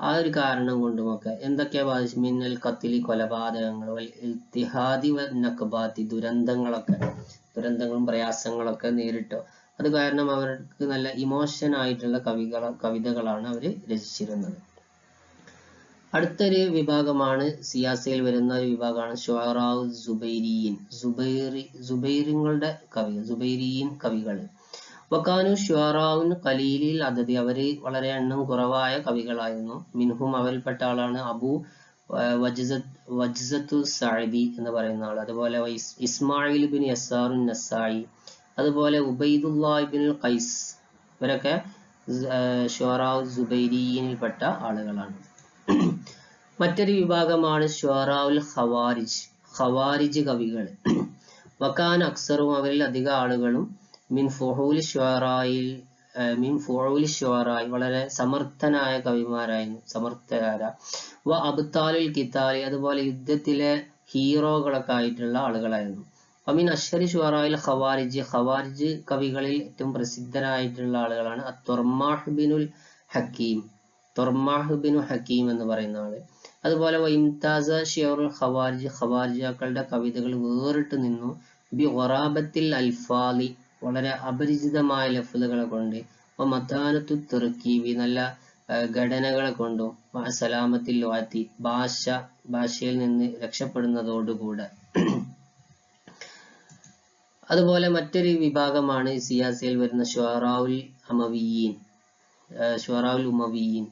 S1: ആ ഒരു കാരണം കൊണ്ടുമൊക്കെ എന്തൊക്കെയാ ബാധിച്ചു, മിന്നൽ ഖത്ലി കൊലപാതകങ്ങൾ ഇൽത്തിഹാദി നഖബാത്തി ദുരന്തങ്ങളും പ്രയാസങ്ങളൊക്കെ നേരിട്ടോ. അത് കാരണം അവർക്ക് നല്ല ഇമോഷൻ ആയിട്ടുള്ള കവിതകളാണ് അവർ രചിച്ചിരുന്നത്. അടുത്തൊരു വിഭാഗമാണ് സിയാസയിൽ വരുന്ന ഒരു വിഭാഗമാണ് ഷുഅറാഉ സുബൈരിയീൻ. സുബൈറിങ്ങളുടെ കവികൾ, സുബൈരിയീൻ കവികൾ. വക്കാനു ഷുഅറാഉൻ ഖലീലിൽ അദദി, അവര് വളരെ എണ്ണം കുറവായ കവികളായിരുന്നു. മിൻഹും, അവരിൽപ്പെട്ട ആളാണ് അബു വജ്സത്തു സഅദി എന്ന് പറയുന്ന ആൾ. അതുപോലെ ഇസ്മായിൽ ബിൻ യസാറുൻ നസായി, അതുപോലെ ഉബൈദുല്ലാഹ് ബിൻ ഖൈസ്. ഇവരൊക്കെ ഷുഅറാഉ സുബൈരിയീനിൽപ്പെട്ട ആളുകളാണ്. മറ്റൊരു വിഭാഗമാണ് ഷുഅറാഉൽ ഖവാരിജ് കവികൾ. വക്കാന അക്സറും, അവരിൽ അധിക ആളുകളും മിൻ ഫുഊലി ഷുഅറായി, വളരെ സമർത്ഥനായ കവിമാരായിരുന്നു, സമർത്ഥരായ. വ അബ്താലുൽ ഖിതാലി, അതുപോലെ യുദ്ധത്തിലെ ഹീറോകളൊക്കെ ആയിട്ടുള്ള ആളുകളായിരുന്നു. അമീൻ അഷ്ഹരി ഷുഅറായിൽ ഖവാരിജ് കവികളിൽ ഏറ്റവും പ്രസിദ്ധനായിട്ടുള്ള ആളുകളാണ് ത്വർമാഹ് ബിനു ഹക്കീം എന്ന് പറയുന്ന ആള്. അതുപോലെ ഇംതാസ ഷിയറുൽ ഖവാരിജാക്കളുടെ കവിതകൾ വേറിട്ട് നിന്നു ബി ഖറാബത്തിൽ അൽഫാലി, വളരെ അപരിചിതമായ ലഫ്ലുകളെ കൊണ്ട്, മതാനത്തു തർക്കീബി, നല്ല ഘടനകളെ കൊണ്ടും, സലാമത്തിൽ വാത്തി, ഭാഷയിൽ നിന്ന് രക്ഷപ്പെടുന്നതോടുകൂടെ. അതുപോലെ മറ്റൊരു വിഭാഗമാണ് സിയാസയിൽ വരുന്ന ഷുഅറാഉൽ ഉമവിയീൻ,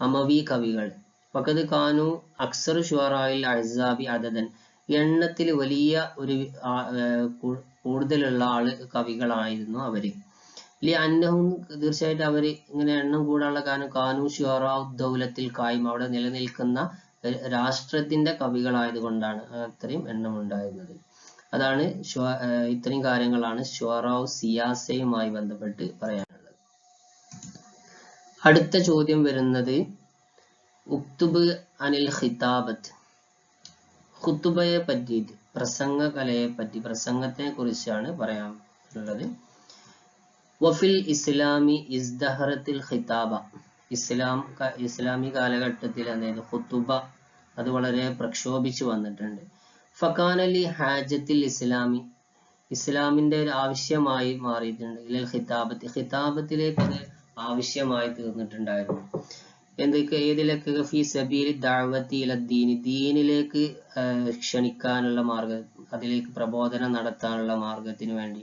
S1: അമവി കവികൾ. വഖദ് കാനു അക്സർ ഷുഅറായിൽ അഹ്സാബി അദദൻ, എണ്ണത്തിൽ വലിയ ഒരു കൂടുതലുള്ള കവികളായിരുന്നു അവര്. അന്നഹും, തീർച്ചയായിട്ടും അവര് ഇങ്ങനെ എണ്ണം കൂടാനുള്ള കാരണം കാനു ഷുഅറാഉ ദൗലത്തിൽ ഖായിം, അവിടെ നിലനിൽക്കുന്ന രാഷ്ട്രത്തിന്റെ കവികളായതുകൊണ്ടാണ് അത്രയും എണ്ണം ഉണ്ടായിരുന്നത്. അതാണ് ഇത്രയും കാര്യങ്ങളാണ് ഷുഅറാഉ സിയാസയുമായി ബന്ധപ്പെട്ട് പറയാനുള്ളത്. അടുത്ത ചോദ്യം വരുന്നത് ഉക്തുബ് അനിൽ ഖിതാബത്ത്, ഖുതുബയെ പറ്റിയിട്ട്, പ്രസംഗകലയെ പറ്റി, പ്രസംഗത്തെ കുറിച്ചാണ് പറയാനുള്ളത്. വഫിൽ ഇസ്ലാമി ഇസ്ദഹറത്തിൽ ഖിതാബ, ഇസ്ലാമി കാലഘട്ടത്തിൽ അതായത് ഖുതുബ അത് വളരെ പ്രക്ഷോഭിച്ചു വന്നിട്ടുണ്ട്. ഫക്കാനലി ഹാജത്തിൽ ഇസ്ലാമിന്റെ ഒരു ആവശ്യമായി മാറിയിട്ടുണ്ട്. ഇലൽ ഖിതാബത്തിലേക്ക് അത് ആവശ്യമായി തീർന്നിട്ടുണ്ടായിരുന്നു. ഏതിലൊക്കെ ഫീ സബീലി ദഅവത്തി ഇല ദീനിലേക്ക് ക്ഷണിക്കാനുള്ള മാർഗം, അതിലേക്ക് പ്രബോധനം നടത്താനുള്ള മാർഗത്തിന് വേണ്ടി.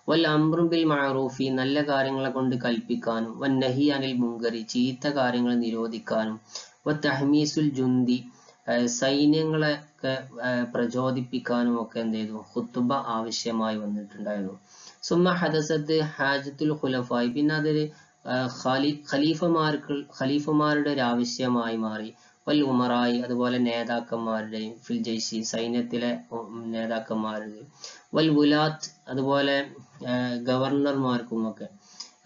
S1: വൽ അംറു ബിൽ മഅറൂഫി, നല്ല കാര്യങ്ങളെ കൊണ്ട് കൽപ്പിക്കാനും, വൻ നഹി അനിൽ മുങ്കരി, ചീത്ത കാര്യങ്ങൾ നിരോധിക്കാനും, വ തഹ്മീസുൽ ജുന്ദി, സൈന്യങ്ങളെ പ്രചോദിപ്പിക്കാനും ഒക്കെ എന്ത് ചെയ്തു, ഖുതുബ ആവശ്യമായി വന്നിട്ടുണ്ടായിരുന്നു. സുമ്മ ഹദസത്ത് ഹാജത്തുൽ ഖുലഫായി, പിന്നെ അതൊരു ഖലീഫമാരുടെ ഒരു ആവശ്യമായി മാറി. വൽ ഉമറായി, അതുപോലെ നേതാക്കന്മാരുടെയും, ഫിൽ ജയ്ഷി, സൈന്യത്തിലെ നേതാക്കന്മാരുടെയും, വൽ വുലാത്ത്, അതുപോലെ ഗവർണർമാർക്കും ഒക്കെ,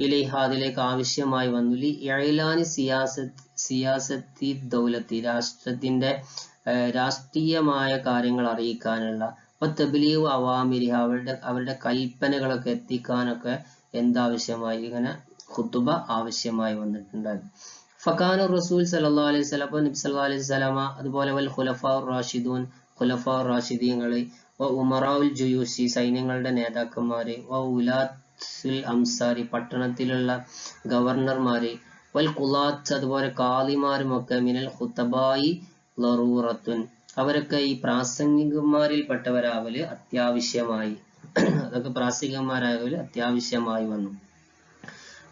S1: ഇലൈഹ, അതിലേക്ക് ആവശ്യമായി വന്നു. ലി ഇഅ്ലാനി സിയാസത്തി ദൗലത്തി, രാഷ്ട്രീയമായ കാര്യങ്ങൾ അറിയിക്കാനുള്ള, തബ്ലീഗ് അവാമിരിഹ, അവരുടെ കൽപ്പനകളൊക്കെ എത്തിക്കാനൊക്കെ എന്താവശ്യമായി, ഇങ്ങനെ ഖുതുബ ആവശ്യമായി വന്നിട്ടുണ്ടായിരുന്നു. ഫകാന റസൂൽ സല്ലല്ലാഹു അലൈഹി വസല്ലം, നബി സല്ലല്ലാഹു അലൈഹി വസല്ലമ, അതുപോലെ വൽ ഖുലഫാഉർ റാഷിദീങ്ങൾ, വ ഉമറാഉൽ ജുയൂശി, സൈന്യങ്ങളുടെ നേതാക്കന്മാര്, വ ഉലാത്തുൽ അംസാരി, പട്ടണത്തിലുള്ള ഗവർണർമാര്, വൽ ഖുലാത്ത്, അതുപോലെ കാളിമാരുമൊക്കെ, മിനൽ ഖുതബായി ലറൂറത്തുൻ, അവരൊക്കെ ഈ പ്രാസംഗികന്മാരിൽപ്പെട്ടവരാവല് അത്യാവശ്യമായി, അതൊക്കെ പ്രാസംഗികന്മാരാകല് അത്യാവശ്യമായി വന്നു.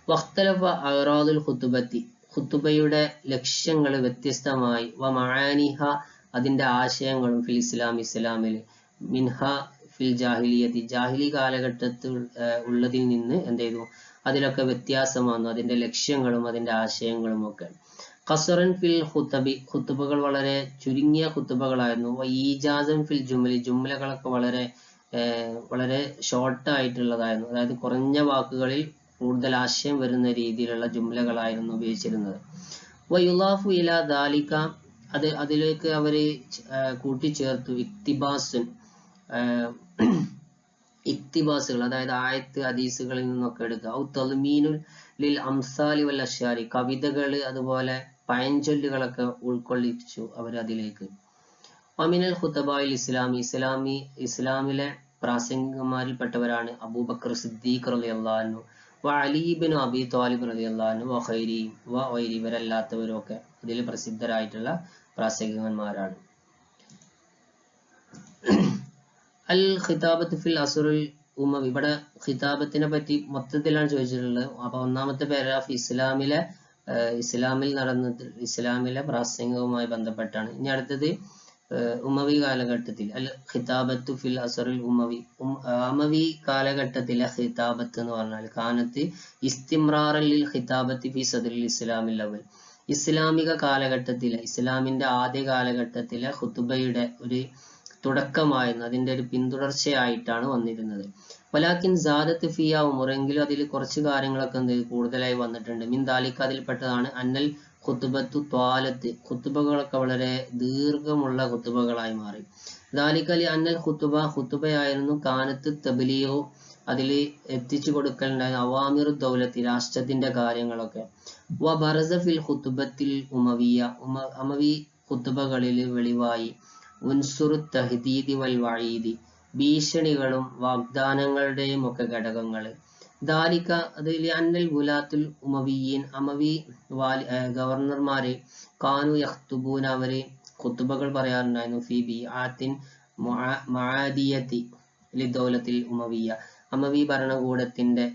S1: വഖ്തലഫ അഗ്റാദുൽ ഖുതുബത്തി, ഖുതുബയുടെ ലക്ഷ്യങ്ങൾ വ്യത്യസ്തമായി. വ മആനിഹ, അതിന്റെ ആശയങ്ങളും, ഫിൽ ഇസ്ലാമിൽ, മിൻഹ ഫിൽ ജാഹിലിയത്തി, ജാഹിലി കാലഘട്ടത്തിൽ ഉള്ളതിൽ നിന്ന് എന്ത് ചെയ്തു, അതിലൊക്കെ വ്യത്യാസം വന്നു, അതിന്റെ ലക്ഷ്യങ്ങളും അതിന്റെ ആശയങ്ങളും ഒക്കെ. ഖസറൻ ഫിൽ ഖുതബി, ഖുതുബകൾ വളരെ ചുരുങ്ങിയ ഖുതുബകളായിരുന്നു. ഈജാസൻ ഫിൽ ജുംലകളൊക്കെ വളരെ ഷോർട്ട് ആയിട്ടുള്ളതായിരുന്നു, അതായത് കുറഞ്ഞ വാക്കുകളിൽ കൂടുതൽ ആശയം വരുന്ന രീതിയിലുള്ള ജുംലകളായിരുന്നു ഉപയോഗിച്ചിരുന്നത്. വയുലാഫു ഇല ദാലിക, അതിലേക്ക് അവര് കൂട്ടിച്ചേർത്തു ഇക്തിബാസുകൾ, അതായത് ആയത്ത് ഹദീസുകളിൽ നിന്നൊക്കെ എടുക്കുക. ഔ തൽമീനുൽ ലിൽ അംസാലി വൽ അശ്ശാരി, കവിതകൾ, അതുപോലെ പഴഞ്ചൊല്ലുകളൊക്കെ ഉൾക്കൊള്ളിച്ചു അവർ അതിലേക്ക്. അമിനൽ ഖുതബായിൽ ഇസ്ലാമിലെ പ്രാസംഗികന്മാരിൽപ്പെട്ടവരാണ് അബൂബക്കർ സിദ്ദീഖ് റളിയല്ലാഹു അൻഹു, വ അലി ഇബ്നു അബി ത്വാലിബ് റളിയല്ലാഹു അൻഹു, വ ഖൈരി, ഇവരല്ലാത്തവരൊക്കെ അതിൽ പ്രസിദ്ധരായിട്ടുള്ള പ്രാസംഗികന്മാരാണ്. അൽ ഖിതാബത്ത് ഫിൽ അസ്റുൽ ഉമവി, ഇവിടെ ഖിതാബത്തിനെ പറ്റി മൊത്തത്തിലാണ് ചോദിച്ചിട്ടുള്ളത്. അപ്പൊ ഒന്നാമത്തെ പാരഗ്രാഫ് ഇസ്ലാമിലെ പ്രാസംഗികവുമായി ബന്ധപ്പെട്ടാണ്. ഇനി അടുത്തത് ഉമവി കാലഘട്ടത്തിൽ അൽ ഖിതാബത്തു ഫിൽ അസ്റുൽ ഉമവി, ഉമവി കാലഘട്ടത്തിലെ ഖിതാബത്ത് എന്ന് പറഞ്ഞാൽ കാനത്ത് ഇസ്തിമ്രാറൻ ലിൽ ഖിതാബത്തി ഫി സദ്രിൽ ഇസ്ലാമിൽ അവൽ, ഇസ്ലാമിക കാലഘട്ടത്തിലെ ഇസ്ലാമിന്റെ ആദ്യ കാലഘട്ടത്തിലെ ഖുതുബയുടെ ഒരു തുടക്കമായിരുന്നു, അതിന്റെ ഒരു പിന്തുടർച്ചയായിട്ടാണ് വന്നിരുന്നത്. വലാക്കിൻ സാദത്ത് ഫിയ ഉമറെങ്കിലും അതിൽ കുറച്ച് കാര്യങ്ങളൊക്കെ കൂടുതലായി വന്നിട്ടുണ്ട്. മിൻ ദാലിക അതിൽപ്പെട്ടതാണ് അന്നൽ ഖുതുബത്തു ത്വാലത്ത്, ഖുതുബകളൊക്കെ വളരെ ദീർഘമുള്ള ഖുതുബകളായി മാറി. ദാലികലി അന്നൽ ഖുതുബയായിരുന്നു കാനത്ത് തബ്ലീഗു, അതിൽ എത്തിച്ചു കൊടുക്കലുണ്ടായിരുന്ന അവാമിർ ദൗലത്തി, രാഷ്ട്രത്തിന്റെ കാര്യങ്ങളൊക്കെ. വ ബറസ ഫിൽ ഖുതുബത്തിൽ ഉമവിയ, ഉമവി ഖുതുബകളിൽ വെളിവായി ഉൻസുറു തഹ്ദീദി വൽ വഈദി, ഭീഷണികളും വാഗ്ദാനങ്ങളുടെയും ഒക്കെ ഘടകങ്ങൾ. ദാലിക അതിൽ അന്നൽ ഗുലാത്തുൽ ഉമവിയീൻ, ഉമവി ഗവർണർമാര് കാനു യഖ്തുബൂന, അവര് ഖുതുബകൾ പറയാറുണ്ടായിരുന്നു. ഫി ബിആത്തിൻ മുആദിയത്തി ലിദൗലത്തിൽ ഉമവിയ, ഉമവി ഭരണകൂടത്തിന്റെ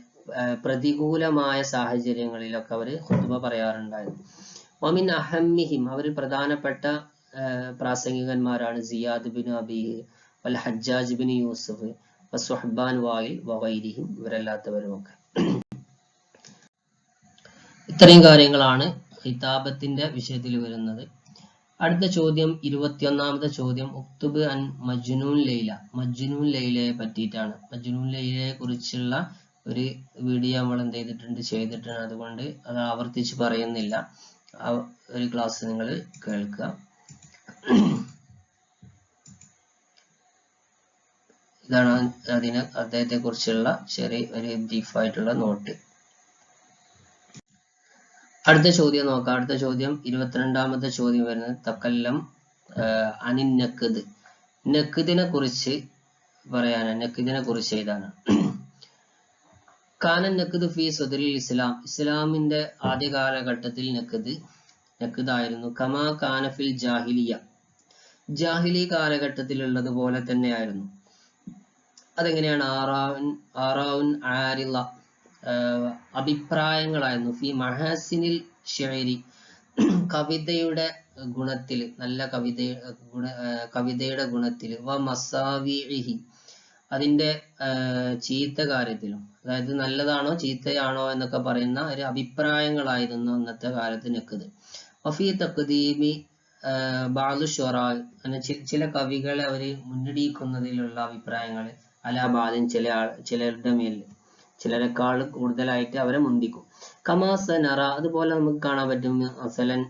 S1: പ്രതികൂലമായ സാഹചര്യങ്ങളിലൊക്കെ അവർ ഖുതുബ പറയാറുണ്ടായിരുന്നു. വമിൻ അഹമ്മിഹിം, അവരിൽ പ്രധാനപ്പെട്ട പ്രാസംഗികന്മാരാണ് സിയാദ് ബിൻ അബി വൽ ഹജ്ജാജ് ബിൻ യൂസുഫ് വസുഹ്ബാൻ വായിൽ വഗൈരിഹിം, ഇവരല്ലാത്തവരുമൊക്കെ. ഇത്രയും കാര്യങ്ങളാണ് ഖിതാബത്തിന്റെ വിഷയത്തിൽ വരുന്നത്. അടുത്ത ചോദ്യം 21ാമത്തെ ചോദ്യം ഉക്തുബ് അൻ മജ്നൂൻ ലൈല, മജ്നൂൻ ലൈലയെ പറ്റിയിട്ടാണ്. മജ്നൂൻ ലൈലയെ കുറിച്ചുള്ള ഒരു വീഡിയോ നമ്മൾ ചെയ്തിട്ടുണ്ട്. അതുകൊണ്ട് അത് ആവർത്തിച്ച് പറയുന്നില്ല, ആ ഒരു ക്ലാസ് നിങ്ങൾ കേൾക്കുക. ഇതാണ് അദ്ദേഹത്തെ കുറിച്ചുള്ള ചെറിയ ഒരു ബ്രീഫായിട്ടുള്ള നോട്ട്. അടുത്ത ചോദ്യം നോക്കാം. അടുത്ത ചോദ്യം 22ാമത്തെ ചോദ്യം വരുന്നത് തക്കല്ലം അനിൻ നഖ്ദ്, നഖ്ദിനെ കുറിച്ച് പറയാനാണ്. നഖ്ദിനെ കുറിച്ച് എഴുതാനാണ്. കാനൻ നഖ്ദ് ഫി സദ്രിൽ ഇസ്ലാം, ഇസ്ലാമിന്റെ ആദ്യ കാലഘട്ടത്തിൽ നഖ്ദ് ആയിരുന്നു. കമാ കാന ഫിൽ ജാഹിലിയ, ജാഹിലി കാലഘട്ടത്തിലുള്ളത് പോലെ തന്നെയായിരുന്നു. അതെങ്ങനെയാണ്? ആറാവുൻ ആരിള, അഭിപ്രായങ്ങളായിരുന്നു. ഫി മഹാസിനിൽ ഷെയരി, കവിതയുടെ ഗുണത്തിൽ, നല്ല കവിതയുടെ ഗുണത്തിൽ. വ മസാവിഇഹി, അതിന്റെ ചീത്ത കാര്യത്തിലും, അതായത് നല്ലതാണോ ചീത്തയാണോ എന്നൊക്കെ പറയുന്ന ഒരു അഭിപ്രായങ്ങളായിരുന്നു അന്നത്തെ കാലത്ത് നഖ്ദ്. വഫി തഖ്ദീമി ബഅദു ശുറാ, ചില കവികളെ അവര് മുന്നടിക്കുന്നതിലുള്ള അഭിപ്രായങ്ങൾ. അലാബാദിൻ, ചിലരുടെ മേൽ, ചിലരെക്കാൾ കൂടുതലായിട്ട് അവരെ മുന്തിക്കും. കമാസനറ, അതുപോലെ നമുക്ക് കാണാൻ പറ്റും. അസലൻ,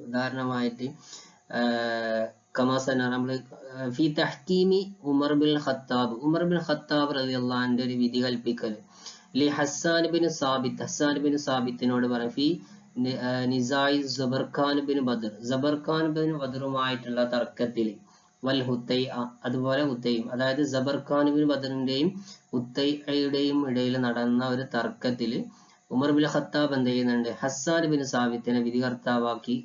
S1: ഉദാഹരണമായിട്ട് കമാസനറ നമ്മൾ ഫി തഹ്കീമി ഉമർ ബിൻ ഖത്താബ്, ഉമർ ബിൻ ഖത്താബ് റളിയല്ലാഹു അൻഹു ഒരു വിധി കൽപ്പിക്കൽ ലി ഹസ്സാൻ ബിൻ സാബിത്ത്, ഹസ്സാൻ ബിൻ സാബിത്തിനോട് പറയും. ഫി നിസായി സബർഖാൻ ബിൻ ബദർ, സബർഖാൻ ബിൻ ബദറുമായിട്ടുള്ള തർക്കത്തിൽ. വൽ ഹുത്തൈ, അതുപോലെ ഹുത്തൈയും, അതായത് സബർഖാൻ ബിൻ ബദറിന്റെയും ഹുത്തൈയുടെയും ഇടയിൽ നടന്ന ഒരു തർക്കത്തിൽ ഉമർ ബിൻ ഖത്താബ് എന്ത് ചെയ്യുന്നുണ്ട്? ഹസ്സാൻ ബിൻ സാബിത്തിനെ വിധികർത്താവാക്കി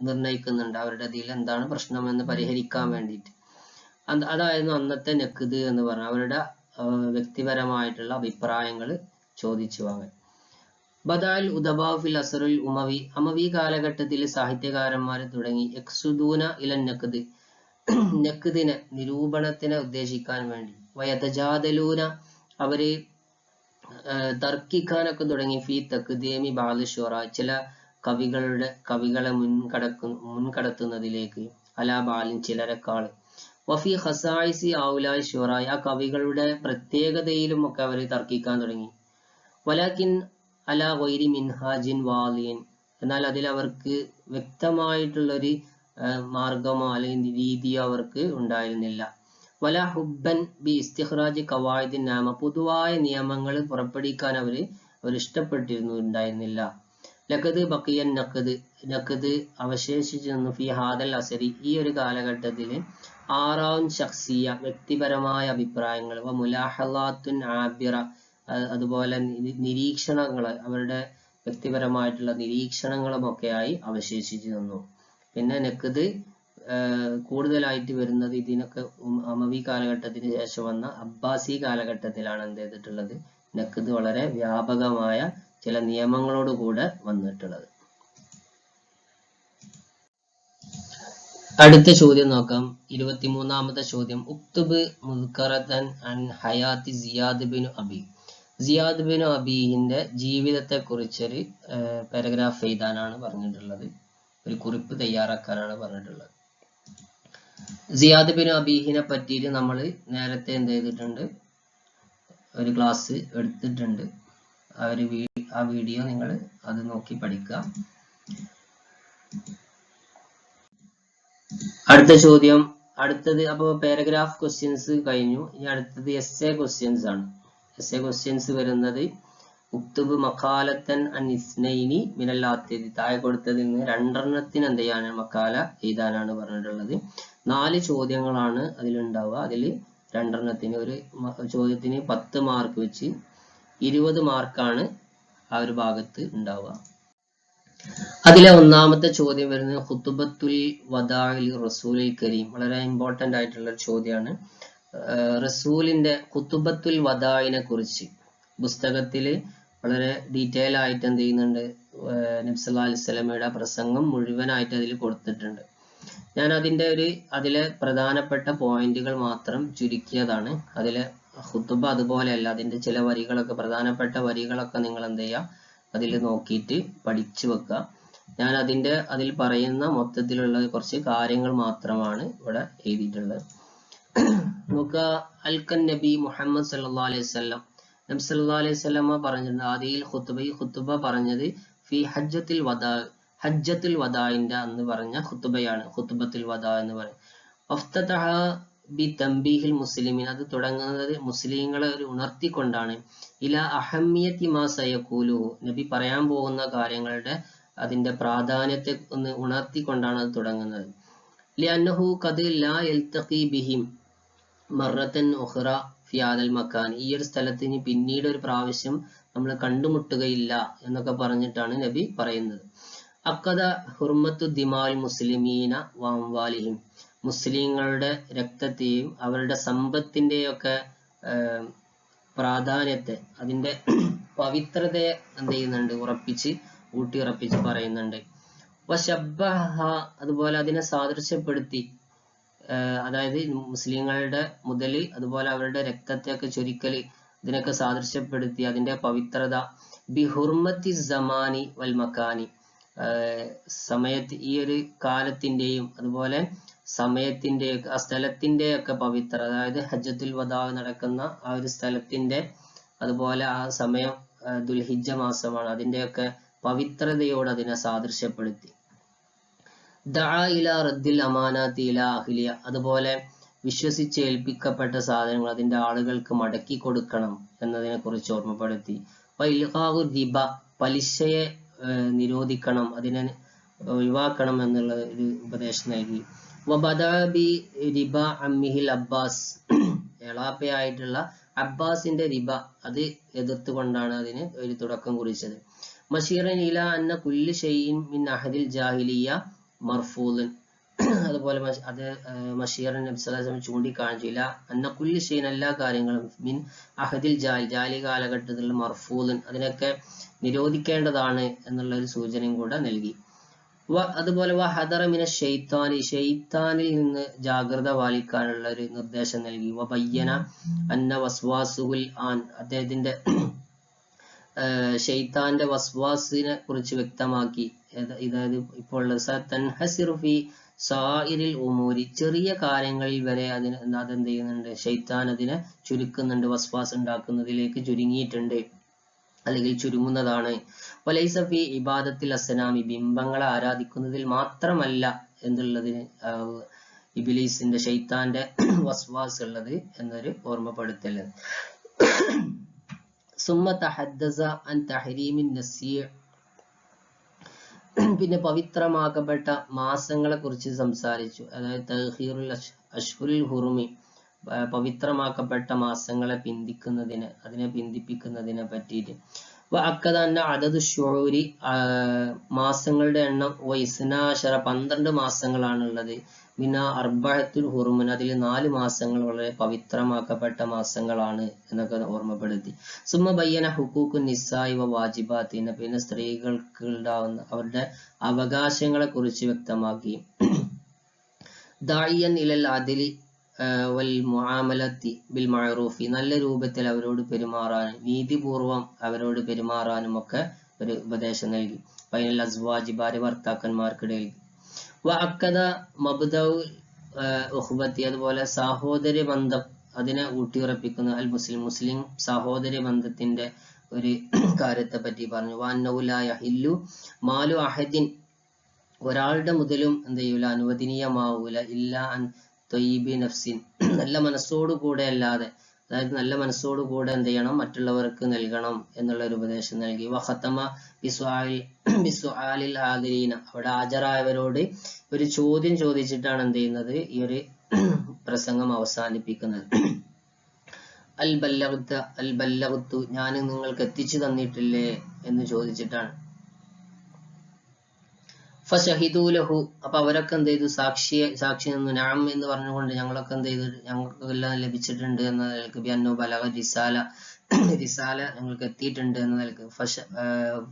S1: നിർണയിക്കുന്നുണ്ട്. അവരുടെ അതിൽ എന്താണ് പ്രശ്നമെന്ന് പരിഹരിക്കാൻ വേണ്ടിയിട്ട്. അതായിരുന്നു അന്നത്തെ നഖ്ദ് എന്ന് പറഞ്ഞ, അവരുടെ വ്യക്തിപരമായിട്ടുള്ള അഭിപ്രായങ്ങൾ ചോദിച്ചു വാങ്ങൽ. ബദാൽ ഉദബാ ഫിൽ അസ്റുൽ ഉമവി, ഉമവി കാലഘട്ടത്തിൽ സാഹിത്യകാരന്മാർ തുടങ്ങി യഖ്സുദൂന ഇലൻ നഖ്ദ്, നഖ്ദിനെ, നിരൂപണത്തിനെ ഉദ്ദേശിക്കാൻ വേണ്ടി. വയതജാദലൂന, അവര് തർക്കിക്കാനൊക്കെ തുടങ്ങി. ഫി തഖ്ദീമി ബഅദ് ശുറാ, ചില കവികളെ മുൻകടത്തുന്നതിലേക്ക്. അലാ ബാലിൻ, ചിലരെക്കാൾ. വഫി ഖസായിസി ഔലായി ശുറാ, ആ കവികളുടെ പ്രത്യേകതയിലും ഒക്കെ അവർ തർക്കിക്കാൻ തുടങ്ങി. വലാകിൻ അലാ ഗൈരി മിൻഹാജിൻ വാലിയൻ, എന്നാൽ അതിൽ അവർക്ക് വ്യക്തമായിട്ടുള്ളൊരു മാർഗമോ അല്ലെങ്കിൽ രീതിയോ അവർക്ക് ഉണ്ടായിരുന്നില്ല. വല ഹുബ്ബൻ ബി ഇസ്തിഖ്റാജി ഖവായിദിൻ നാമ, പൊതുവായ നിയമങ്ങൾ പുറപ്പെടുവിക്കാൻ അവർ ഇഷ്ടപ്പെട്ടിരുന്നുണ്ടായിരുന്നില്ല. ലഖദ് ബഖിയൻ നഖ്ദ് അവശേഷിച്ചു നിന്നു. ഫി ഹാദൽ അസരി, ഈ ഒരു കാലഘട്ടത്തിൽ. ആറാവുൻ ഷഖ്സിയ, വ്യക്തിപരമായ അഭിപ്രായങ്ങൾ. മുലാഹലാത്തുൻ ആബിറ, അതുപോലെ നിരീക്ഷണങ്ങൾ, അവരുടെ വ്യക്തിപരമായിട്ടുള്ള നിരീക്ഷണങ്ങളും ഒക്കെയായി അവശേഷിച്ചു നിന്നു. പിന്നെ നഖ്ദ് കൂടുതലായിട്ട് വരുന്നത് ഇതിനൊക്കെ അമവി കാലഘട്ടത്തിന് ശേഷം വന്ന അബ്ബാസി കാലഘട്ടത്തിലാണ് എന്ത് ചെയ്തിട്ടുള്ളത്, നഖ്ദ് വളരെ വ്യാപകമായ ചില നിയമങ്ങളോട് കൂടെ വന്നിട്ടുള്ളത്. അടുത്ത ചോദ്യം നോക്കാം. 23ാമത്തെ ചോദ്യം. ഉക്തുബ് മുദ്കറതൻ അൻ ഹയാത്തി സിയാദ് ബിൻ അബി. സിയാദ് ബിൻ അബീഹിന്റെ ജീവിതത്തെ കുറിച്ചൊരു പാരഗ്രാഫ് എഴുതാനാണ് പറഞ്ഞിട്ടുള്ളത്, ഒരു കുറിപ്പ് തയ്യാറാക്കാനാണ് പറഞ്ഞിട്ടുള്ളത്. സിയാദ് ബിൻ അബീഹിനെ പറ്റിയിട്ട് നമ്മൾ നേരത്തെ എന്ത് ചെയ്തിട്ടുണ്ട്, ഒരു ക്ലാസ് എടുത്തിട്ടുണ്ട്. ആ വീഡിയോ നിങ്ങൾ അത് നോക്കി പഠിക്കുക. അടുത്ത ചോദ്യം. അടുത്തത് അപ്പോൾ പാരഗ്രാഫ് ക്വസ്റ്റ്യൻസ് കഴിഞ്ഞു. ഇനി അടുത്തത് എസ്സേ ക്വസ്റ്റ്യൻസ് ആണ്. എസ്സേ ക്വസ്റ്റ്യൻസ് വരുന്നത് ഉക്തുബ് മഖാലത്തൻ അൻ ഇസ്നൈനി മിനൽ ആത്യതി. താഴെ കൊടുത്തതിൽ നിന്ന് 2 എന്ത് ചെയ്യാനാണ്, മക്കാല എഴുതാനാണ് പറഞ്ഞിട്ടുള്ളത്. 4 ചോദ്യങ്ങളാണ് അതിലുണ്ടാവുക. അതിൽ 2 ഒരു ചോദ്യത്തിന് 10 മാർക്ക് വെച്ച് 20 മാർക്കാണ് ആ ഒരു ഭാഗത്ത് ഉണ്ടാവുക. അതിലെ 1ാമത്തെ ചോദ്യം വരുന്നത് ഖുതുബത്തുൽ വദാഇൽ റസൂലിൽ കരീം. വളരെ ഇമ്പോർട്ടന്റ് ആയിട്ടുള്ള ഒരു ചോദ്യമാണ്. റസൂലിന്റെ ഖുതുബത്തുൽ വദാഇനെ കുറിച്ച് പുസ്തകത്തിൽ വളരെ ഡീറ്റെയിൽ ആയിട്ട് എന്ത് ചെയ്യുന്നുണ്ട്, നബി സല്ലല്ലാഹു അലൈഹി വസല്ലമയുടെ പ്രസംഗം മുഴുവനായിട്ട് അതിൽ കൊടുത്തിട്ടുണ്ട്. ഞാൻ അതിലെ പ്രധാനപ്പെട്ട പോയിന്റുകൾ മാത്രം ചുരുക്കിയതാണ്. അതിലെ ഖുതുബ അതുപോലെയല്ല, അതിന്റെ ചില വരികളൊക്കെ, പ്രധാനപ്പെട്ട വരികളൊക്കെ നിങ്ങൾ എന്ത് ചെയ്യുക, അതിൽ നോക്കിയിട്ട് പഠിച്ചു വെക്കുക. ഞാൻ അതിൽ പറയുന്ന മൊത്തത്തിലുള്ള കുറച്ച് കാര്യങ്ങൾ മാത്രമാണ് ഇവിടെ എഴുതിയിട്ടുള്ളത്. നോക്കുക. അൽക്കൻ നബി മുഹമ്മദ് സല്ലല്ലാഹു അലൈഹി വസല്ലം, നബി സല്ലല്ലാഹു അലൈഹി വസല്ലമ പറഞ്ഞിട്ടുണ്ട് ആദിയിൽ ഖുതുബ പറഞ്ഞത് ഫി ഹജ്ജത്തുൽ വദാ, ഹജ്ജത്തുൽ വദാഇന്റെ അന്ന് പറഞ്ഞ ഖുതുബയാണ് ഖുതുബത്തുൽ വദാ എന്ന് പറയുന്നത്. വഫ്തതഹ ബി തംബീഹിൽ മുസ്ലിമീൻ, അത് തുടങ്ങുന്നത് മുസ്ലിങ്ങളെ ഒരു ഉണർത്തിക്കൊണ്ടാണ്. ഇല അഹമ്മിയത്തി മാ സയഖൂലുഹു, നബി പറയാൻ പോകുന്ന കാര്യങ്ങളുടെ അതിന്റെ പ്രാധാന്യത്തെ ഒന്ന് ഉണർത്തിക്കൊണ്ടാണ് അത് തുടങ്ങുന്നത്. ലിഅന്നഹു ഖദ് ലാ യൽതഖി ബിഹിം മറത്തൻ ഉഖ്റ ഫി ഹാദൽ മക്കാൻ, ഈ ഒരു സ്ഥലത്തിന് പിന്നീട് ഒരു പ്രാവശ്യം നമ്മൾ കണ്ടുമുട്ടുകയില്ല എന്നൊക്കെ പറഞ്ഞിട്ടാണ് നബി പറയുന്നത്. അഖദ ഹുർമത്തു ദിമാൽ മുസ്ലിമീന വഅംവാലിഹിം, മുസ്ലിങ്ങളുടെ രക്തത്തെയും അവരുടെ സമ്പത്തിന്റെയൊക്കെ പ്രാധാന്യത്തെ, അതിന്റെ പവിത്രതയെ എന്ത് ചെയ്യുന്നുണ്ട്, ഊട്ടിയുറപ്പിച്ച് പറയുന്നുണ്ട്. വശബ്ബഹ, അതുപോലെ അതിനെ സാദൃശ്യപ്പെടുത്തി, അതായത് മുസ്ലിങ്ങളുടെ മുതല് അതുപോലെ അവരുടെ രക്തത്തെയൊക്കെ ചൊരിക്കല്, ഇതിനൊക്കെ സാദൃശ്യപ്പെടുത്തി അതിന്റെ പവിത്രത. ബിഹുർമത്തി സമാനി വൽ മക്കാനി, ഈ ഒരു കാലത്തിന്റെയും അതുപോലെ സമയത്തിന്റെ ആ സ്ഥലത്തിന്റെ ഒക്കെ പവിത്ര, അതായത് ഹജ്ജത്തുൽ വദാ നടക്കുന്ന ആ ഒരു സ്ഥലത്തിന്റെ, അതുപോലെ ആ സമയം ദുൽഹിജ്ജ മാസമാണ്, അതിന്റെയൊക്കെ പവിത്രതയോട് അതിനെ സാദൃശ്യപ്പെടുത്തി. ദഅ ഇലാ റദ്ദിൽ അമാനാത്തി ഇലാ അഹ്ലിയ, അതുപോലെ വിശ്വസിച്ച് ഏൽപ്പിക്കപ്പെട്ട സാധനങ്ങൾ അതിന്റെ ആളുകൾക്ക് മടക്കി കൊടുക്കണം എന്നതിനെ കുറിച്ച് ഓർമ്മപ്പെടുത്തി. വഇൽഖാഉ റിബ, പലിശയെ നിരോധിക്കണം, അതിനെ ഒഴിവാക്കണം എന്നുള്ള ഒരു ഉപദേശം നൽകി. വബദഅ ബി റിബ അമ്മിഹിൽ അബ്ബാസ്, എളാപ്പയായിട്ടുള്ള അബ്ബാസിന്റെ റിബ, അത് എതിർത്തുകൊണ്ടാണ് അതിന് ഒരു തുടക്കം കുറിച്ചത്. മഷീറൻ ഇല അന്ന കുല്ലു ഷൈഇൻ മിൻ അഹദിൽ ജാഹിലിയ്യ മർഫൂദൻ, അതുപോലെ അത് മഷീറൻ നബി സല്ലല്ലാഹു അലൈഹി വസല്ലം ചൂണ്ടിക്കാണിച്ചില്ല അന്ന കുല്ലു ഷൈഇൻ, എല്ലാ കാര്യങ്ങളും, മിൻ അഹദിൽ ജാഹി കാലഘട്ടത്തിൽ മർഫൂദൻ, അതിനൊക്കെ നിരോധിക്കേണ്ടതാണ് എന്നുള്ള ഒരു സൂചനയും കൂടെ നൽകി. അതുപോലെ വഹദറ മിന ഷൈത്താനി, ഷൈത്താനിൽ നിന്ന് ജാഗ്രത പാലിക്കാനുള്ള ഒരു നിർദ്ദേശം നൽകി. വബയ്യന അന്ന വസ്വാസുൽ ആൻ, അദ്ദേഹത്തിന്റെ ഷൈത്താന്റെ വസ്വാസിനെ കുറിച്ച് വ്യക്തമാക്കി. ഇതായത് ഇപ്പോൾ തൻഹസിറു ഫി സായിരിൽ ഉമൂരി, ചെറിയ കാര്യങ്ങളിൽ വരെ അതെന്ത് ചെയ്യുന്നുണ്ട്, ഷൈത്താൻ അതിനെ ചുരുക്കുന്നുണ്ട്, വസ്വാസ് ഉണ്ടാക്കുന്നതിലേക്ക് ചുരുങ്ങിയിട്ടുണ്ട്, അല്ലെങ്കിൽ ചുരുങ്ങുന്നതാണ്. വലൈസ ഫി ഇബാദത്തിൽ അസ്നാമി, ബിംബങ്ങളെ ആരാധിക്കുന്നതിൽ മാത്രമല്ല എന്നുള്ളതിന് ഇബ്ലീസിന്റെ ഷൈത്താന്റെ വസ്വാസ് ഉള്ളത് എന്നൊരു ഓർമ്മപ്പെടുത്തൽ. സുമ്മ തഹദ്ദസ അൻ തഹരീമിൻ നസിയ, പിന്നെ പവിത്രമാക്കപ്പെട്ട മാസങ്ങളെ കുറിച്ച് സംസാരിച്ചു. അതായത് തഹീറുൽ അഷ്ഹുറുൽ ഹുറുമി, പവിത്രമാക്കപ്പെട്ട മാസങ്ങളെ അതിനെ പിന്തിപ്പിക്കുന്നതിനെ പറ്റിയിട്ട്. വഅക്കദ അന്ന അദദു ശുഊരി മാസങ്ങളുടെ എണ്ണം വഇസ്നാശറ 12 മാസങ്ങളാണുള്ളത്. മിന അർബഅത്തുൽ ഹുറുമുൻ അതിൽ 4 മാസങ്ങൾ വളരെ പവിത്രമാക്കപ്പെട്ട മാസങ്ങളാണ് എന്നൊക്കെ ഓർമ്മപ്പെടുത്തി. സുമ്മ ബയ്യന ഹുഖൂഖുൻ നിസാഇ വ വാജിബാത്തിന പിന്നെ സ്ത്രീകൾക്ക് ഉണ്ടാവുന്ന അവരുടെ അവകാശങ്ങളെ കുറിച്ച് വ്യക്തമാക്കി. ദാഇയൻ ഇലൽ അദ്ലി വൽ മുആമലത്തി ബിൽ മഅറൂഫി നല്ല രൂപത്തിൽ അവരോട് പെരുമാറാനും നീതിപൂർവം അവരോട് പെരുമാറാനും ഒക്കെ ഒരു ഉപദേശം നൽകി. ബൈനൽ അസ്വാജി ഭാര്യ ഭർത്താക്കന്മാർക്കിടയിൽ. വഅക്കദ മബ്ദഉ ഉഖ്വത്തി അതുപോലെ സഹോദര്യ ബന്ധം അതിനെ ഊട്ടിയുറപ്പിക്കുന്ന അൽ മുസ്ലിം സഹോദര്യ ബന്ധത്തിന്റെ ഒരു കാര്യത്തെ പറ്റി പറഞ്ഞു. വഅന്നഹു ലാ യഹില്ലു മാലു അഹദിൻ ഒരാളുടെ മുതലും എന്ത് ചെയ്യൂല അനുവദനീയമാവൂല ഇല്ല അൻ ത്വയ്യിബി നഫ്സിൻ നല്ല മനസ്സോടുകൂടെ അല്ലാതെ, അതായത് നല്ല മനസ്സോടുകൂടെ എന്ത് ചെയ്യണം മറ്റുള്ളവർക്ക് നൽകണം എന്നുള്ള ഒരു ഉപദേശം നൽകി. വഖതമ ബിസ്സുആലിൽ ഹാദിരീന അവിടെ ഹാജരായവരോട് ഒരു ചോദ്യം ചോദിച്ചിട്ടാണ് എന്ത് ചെയ്യുന്നത് ഈ ഒരു പ്രസംഗം അവസാനിപ്പിക്കുന്നത്. അൽ ബല്ലഗ്തു ഞാൻ നിങ്ങൾക്ക് എത്തിച്ചു തന്നിട്ടില്ലേ എന്ന് ചോദിച്ചിട്ടാണ്. ഫശഹിദൂ ലഹു അപ്പൊ അവരൊക്കെ എന്ത് ചെയ്തു സാക്ഷി നിന്നു. നഅം എന്ന് പറഞ്ഞുകൊണ്ട് ഞങ്ങളൊക്കെ എന്ത് ചെയ്തു ഞങ്ങൾക്ക് എല്ലാം ലഭിച്ചിട്ടുണ്ട് എന്ന നിലക്ക് ബിഅന്നഹു ബലഗ റിസാല ഞങ്ങൾക്ക് എത്തിയിട്ടുണ്ട് എന്ന നിലക്ക്.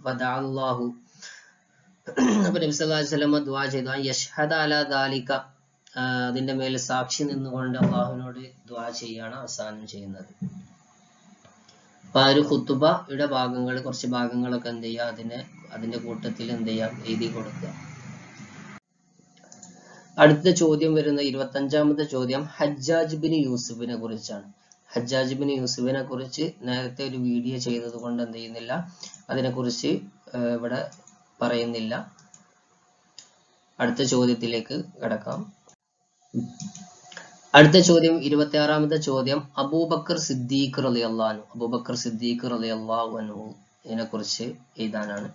S1: ഫദഅല്ലാഹു അപ്പൊ നബി സല്ലല്ലാഹു അലൈഹി വസല്ലം ദുആ ചെയ്തു യശ്ഹദ അലാ ദാലിക അതിന്റെ മേൽ സാക്ഷി നിന്നുകൊണ്ട് അള്ളാഹുവിനോട് ദുആ ചെയ്യാണ് അവസാനം ചെയ്യുന്നത്. അപ്പൊ ആ ഒരു ഖുതുബയുടെ ഭാഗങ്ങൾ കുറച്ച് ഭാഗങ്ങളൊക്കെ എന്ത് ചെയ്യുക അതിന്റെ കൂട്ടത്തിൽ എന്ത് ചെയ്യാം എഴുതി കൊടുക്കുക. അടുത്ത ചോദ്യം വരുന്ന 25ാമത്തെ ചോദ്യം ഹജ്ജാജ് ബിൻ യൂസുഫിനെ കുറിച്ചാണ്. ഹജ്ജാജ് ബിൻ യൂസുഫിനെ കുറിച്ച് നേരത്തെ ഒരു വീഡിയോ ചെയ്തത് കൊണ്ട് എന്ത് ചെയ്യുന്നില്ല അതിനെക്കുറിച്ച് ഇവിടെ പറയുന്നില്ല. അടുത്ത ചോദ്യത്തിലേക്ക് കടക്കാം. അടുത്ത ചോദ്യം 26ാമത്തെ ചോദ്യം അബൂബക്കർ സിദ്ദീഖ് റളിയല്ലാഹു അൻഹു ഇതിനെ കുറിച്ച് എഴുതാനാണ്.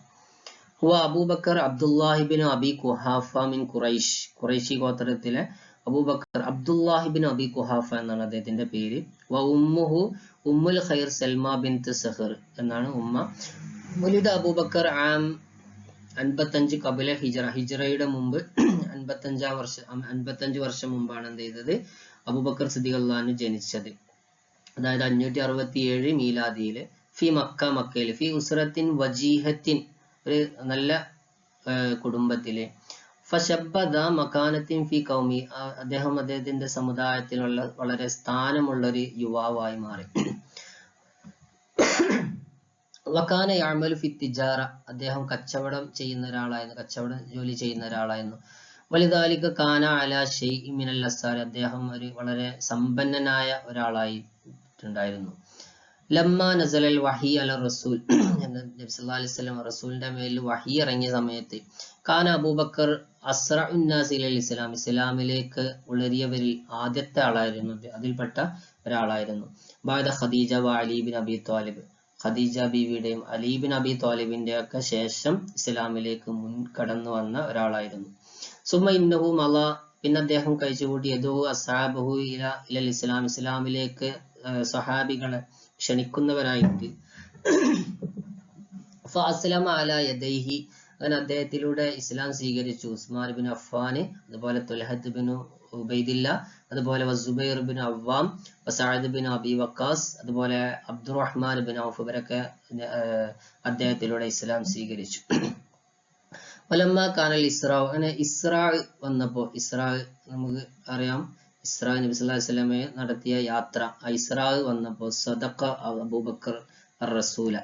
S1: ഹുവ അബൂബക്കർ അബ്ദുല്ലാഹിബിൻ അബി ഖുഹാഫ മിൻ ഖുറൈശി ഗോത്രത്തിലെ അബൂബക്കർ അബ്ദുല്ലാഹിബിൻ അബി ഖുഹാഫ എന്നാണ് അദ്ദേഹത്തിന്റെ പേര്. വ ഉമ്മുഹു ഉമ്മുൽ ഖൈർ സൽമ ബിൻത് സഹർ എന്നാണ് ഉമ്മ. വലിദ അബൂബക്കർ ആം 55 കബല ഹിജ്റയുടെ മുമ്പ് 55 വർഷം മുമ്പാണ് എന്ത് ചെയ്തത് അബൂബക്കർ സിദ്ദീഖ് റളിയല്ലാഹു അൻഹു ജനിച്ചത്. അതായത് 567 മീലാദിയില് ഫി മക്കയിൽ ഫി ഉസ്റത്തിൻ വജീഹത്തിൻ ഒരു നല്ല കുടുംബത്തില്. ഫശബ്ബദ മകാനത്തിൻ ഫി ഖൗമി അദ്ദേഹത്തിന്റെ സമുദായത്തിലുള്ള വളരെ സ്ഥാനമുള്ള ഒരു യുവാവായി മാറി. വകാന യഅമലു ഫി തിജാറ അദ്ദേഹം കച്ചവടം ജോലി ചെയ്യുന്ന ഒരാളായിരുന്നു. വലിദാലിക കാന അലാ ശൈഇ മിനൽ അസ്സാർ അദ്ദേഹം ഒരു വളരെ സമ്പന്നനായ ഒരാളായിട്ടുണ്ടായിരുന്നു. ലമ്മ നസലൽ വഹി അല റസൂൽ നബി സല്ലല്ലാഹു അലൈഹി വസല്ലം റസൂലിന്റെ മേൽ വഹി ഇറങ്ങിയ സമയത്ത് കാന അബൂബക്കർ അസ്റഉൻ നാസി ഇലൽ ഇസ്ലാമിലേക്ക് ഉളരിയവരിൽ ആദ്യത്തെ ആളായിരുന്നു, അതിൽപ്പെട്ട ഒരാളായിരുന്നു. ബഅദ ഖദീജ വ അലി ബിൻ അബി ത്വാലിബ് ഖദീജ ബീവിയുടെയും അലി ബിൻ അബി ത്വാലിബിന്റെ ഒക്കെ ശേഷം ഇസ്ലാമിലേക്ക് മുൻകടന്നു വന്ന ഒരാളായിരുന്നു. സുമ്മ ഇന്നഹു മല പിന്നെ അദ്ദേഹം കഴിച്ചുകൂട്ടി യദു അസ്ഹാബഹു ഇലൽ ഇസ്ലാമിലേക്ക് സഹാബികളെ ക്ഷണിക്കുന്നവരായിട്ട്. ഫഅസ്ലമ അലാ യദൈഹി അങ്ങനെ അദ്ദേഹത്തിലൂടെ ഇസ്ലാം സ്വീകരിച്ചു ഉസ്മാൻ ബിൻ അഫ്ഫാൻ, അതുപോലെ തുൽഹത്ത് ബിൻ ഉബൈദില്ല, അതുപോലെ വസുബൈർ ബിൻ അവ്വാം, വസഅദ് ബിൻ അബി വക്കാസ്, അതുപോലെ അബ്ദുറഹ്മാൻ ബിൻ ഔഫ് ഇവരൊക്കെ അദ്ദേഹത്തിലൂടെ ഇസ്ലാം സ്വീകരിച്ചു. വലമ്മ കാനൽ ഇസ്രാ അങ്ങനെ ഇസ്രാ വന്നപ്പോ നമുക്ക് അറിയാം ഇസ്രാ നബി സല്ലല്ലാഹു അലൈഹി വസല്ലമയെ നടത്തിയ യാത്ര ആ ഇസ്രാ വന്നപ്പോ സദഖ അബൂബക്കർ റസൂല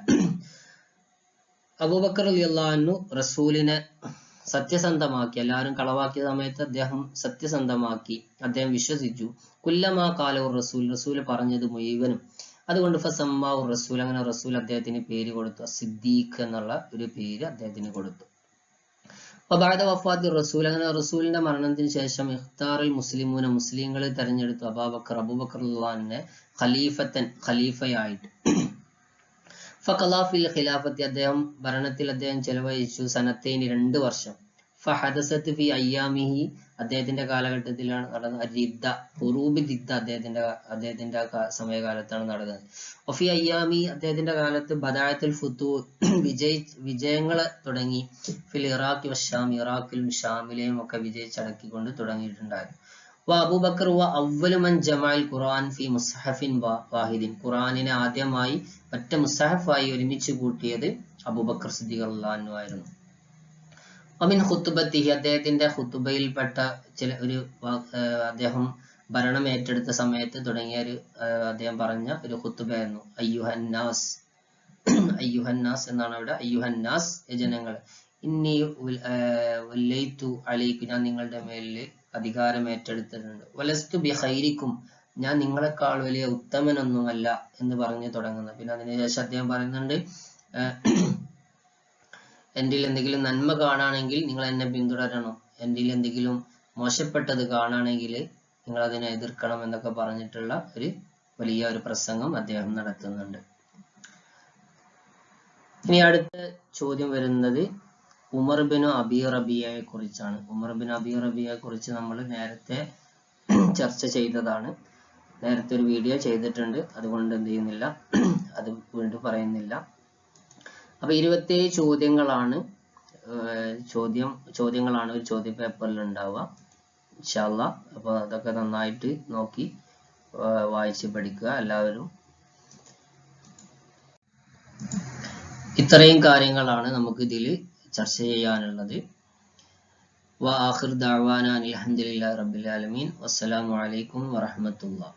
S1: അബൂബക്കർ റളിയല്ലാഹു അൻഹു റസൂലിനെ സത്യസന്ധമാക്കി. എല്ലാവരും കളവാക്കിയ സമയത്ത് അദ്ദേഹം സത്യസന്ധമാക്കി, അദ്ദേഹം വിശ്വസിച്ചു. കുല്ലമാ കാലു റസൂൽ പറഞ്ഞത് മുഴുവനും. അതുകൊണ്ട് ഫസമ്മാഉ റസൂൽ അങ്ങനെ റസൂൽ അദ്ദേഹത്തിന് പേര് കൊടുത്തു, സിദ്ദീഖ് എന്നുള്ള ഒരു പേര് അദ്ദേഹത്തിന് കൊടുത്തു. വബഅദ വഫാത്തി റസൂൽ അങ്ങനെ റസൂലിന്റെ മരണത്തിന് ശേഷം ഇഖ്താറുൽ മുസ്ലിമൂന മുസ്ലിങ്ങൾ തെരഞ്ഞെടുത്തു അബൂബക്കർ റളിയല്ലാഹു അൻഹു ഖലീഫയായിട്ട്. ഫഖലാ ഫിൽ ഖിലാഫത്തി അദ്ദേഹം ഭരണത്തിൽ അദ്ദേഹം ചെലവഴിച്ചു സനത്തൈനി 2 വർഷം. ഫഹദസത്ത് ഫി അയ്യാമിഹി അദ്ദേഹത്തിന്റെ കാലഘട്ടത്തിലാണ് നടന്നത്. റിദ്ദ ഉറൂബ് ദിദ്ദ അദ്ദേഹത്തിന്റെ സമയകാലത്താണ് നടന്നത്. ഒഫി അയ്യാമി അദ്ദേഹത്തിന്റെ കാലത്ത് ബദായത്തുൽ ഫുതൂ വിജയങ്ങൾ തുടങ്ങി. ഫിൽ ഇറാഖി വശാം ഇറാഖിലും ഷാമിലെയും ഒക്കെ വിജയിച്ചടക്കിക്കൊണ്ട് തുടങ്ങിയിട്ടുണ്ടായിരുന്നു. അബൂബക്കർ അവ്വലു മൻ ജമഅൽ ഖുർആൻ ഫി മുസ്ഹഫിൻ വാഹിദിൻ ഖുർആനിനെ ആദ്യമായി ഒറ്റ മുസ്ഹഫായി ഒരുമിച്ച് കൂട്ടിയത് അബൂബക്കർ സിദ്ദീഖ് റളിയല്ലാഹു അൻഹു ആയിരുന്നു. അമിൻ ഖുതുബത്തിഹി അദ്ദേഹത്തിന്റെ ഖുതുബയിൽപ്പെട്ട ചില ഒരു അദ്ദേഹം ഭരണം ഏറ്റെടുത്ത സമയത്ത് തുടങ്ങിയ ഒരു അദ്ദേഹം പറഞ്ഞ ഒരു ഖുതുബയായിരുന്നു അയ്യുഹന്നാസ്. അയ്യുഹന്നാസ് എന്നാണ് അവിടെ. അയ്യുഹന്നാസ് ജനങ്ങൾ, ഇന്നി വല്ലൈതു അലൈക്കും ഞാൻ നിങ്ങളുടെ മേലിൽ അധികാരം ഏറ്റെടുത്തിട്ടുണ്ട്. വലസ്തു ബി ഖൈരിക്കും ഞാൻ നിങ്ങളെക്കാൾ വലിയ ഉത്തമനൊന്നുമല്ല എന്ന് പറഞ്ഞ് തുടങ്ങുന്നത്. പിന്നെ അതിനുശേഷം അദ്ദേഹം പറയുന്നുണ്ട് എൻ്റെ എന്തെങ്കിലും നന്മ കാണാണെങ്കിൽ നിങ്ങൾ എന്നെ പിന്തുടരണം, എൻ്റെ എന്തെങ്കിലും മോശപ്പെട്ടത് കാണാണെങ്കിൽ നിങ്ങൾ അതിനെ എതിർക്കണം എന്നൊക്കെ പറഞ്ഞിട്ടുള്ള ഒരു വലിയ ഒരു പ്രസംഗം അദ്ദേഹം നടത്തുന്നുണ്ട്. ഇനി അടുത്ത ചോദ്യം വരുന്നത് ഉമർ ബിൻ അബി റബിയയെ കുറിച്ചാണ്. ഉമർ ബിൻ അബി റബിയയെ കുറിച്ച് നമ്മൾ നേരത്തെ ചർച്ച ചെയ്തതാണ്. നേരത്തെ ഒരു വീഡിയോ ചെയ്തിട്ടുണ്ട്, അതുകൊണ്ട് എന്ത് ചെയ്യുന്നില്ല, അത് വീണ്ടും പറയുന്നില്ല. അപ്പൊ 27 ചോദ്യങ്ങളാണ് ഒരു ചോദ്യ പേപ്പറിൽ ഉണ്ടാവുക ഇൻഷാ അല്ലാഹ്. അപ്പൊ അതൊക്കെ നന്നായിട്ട് നോക്കി വായിച്ച് പഠിക്കുക എല്ലാവരും. ഇത്രയും കാര്യങ്ങളാണ് നമുക്ക് ഇതിൽ ചർച്ച ചെയ്യാനുള്ളത്. വ ആഖിർ ദഅവാന അൽഹംദുലില്ലാഹി റബ്ബിൽ ആലമീൻ. വസ്സലാമു അലൈക്കും വറഹ്മത്തുള്ളാഹി.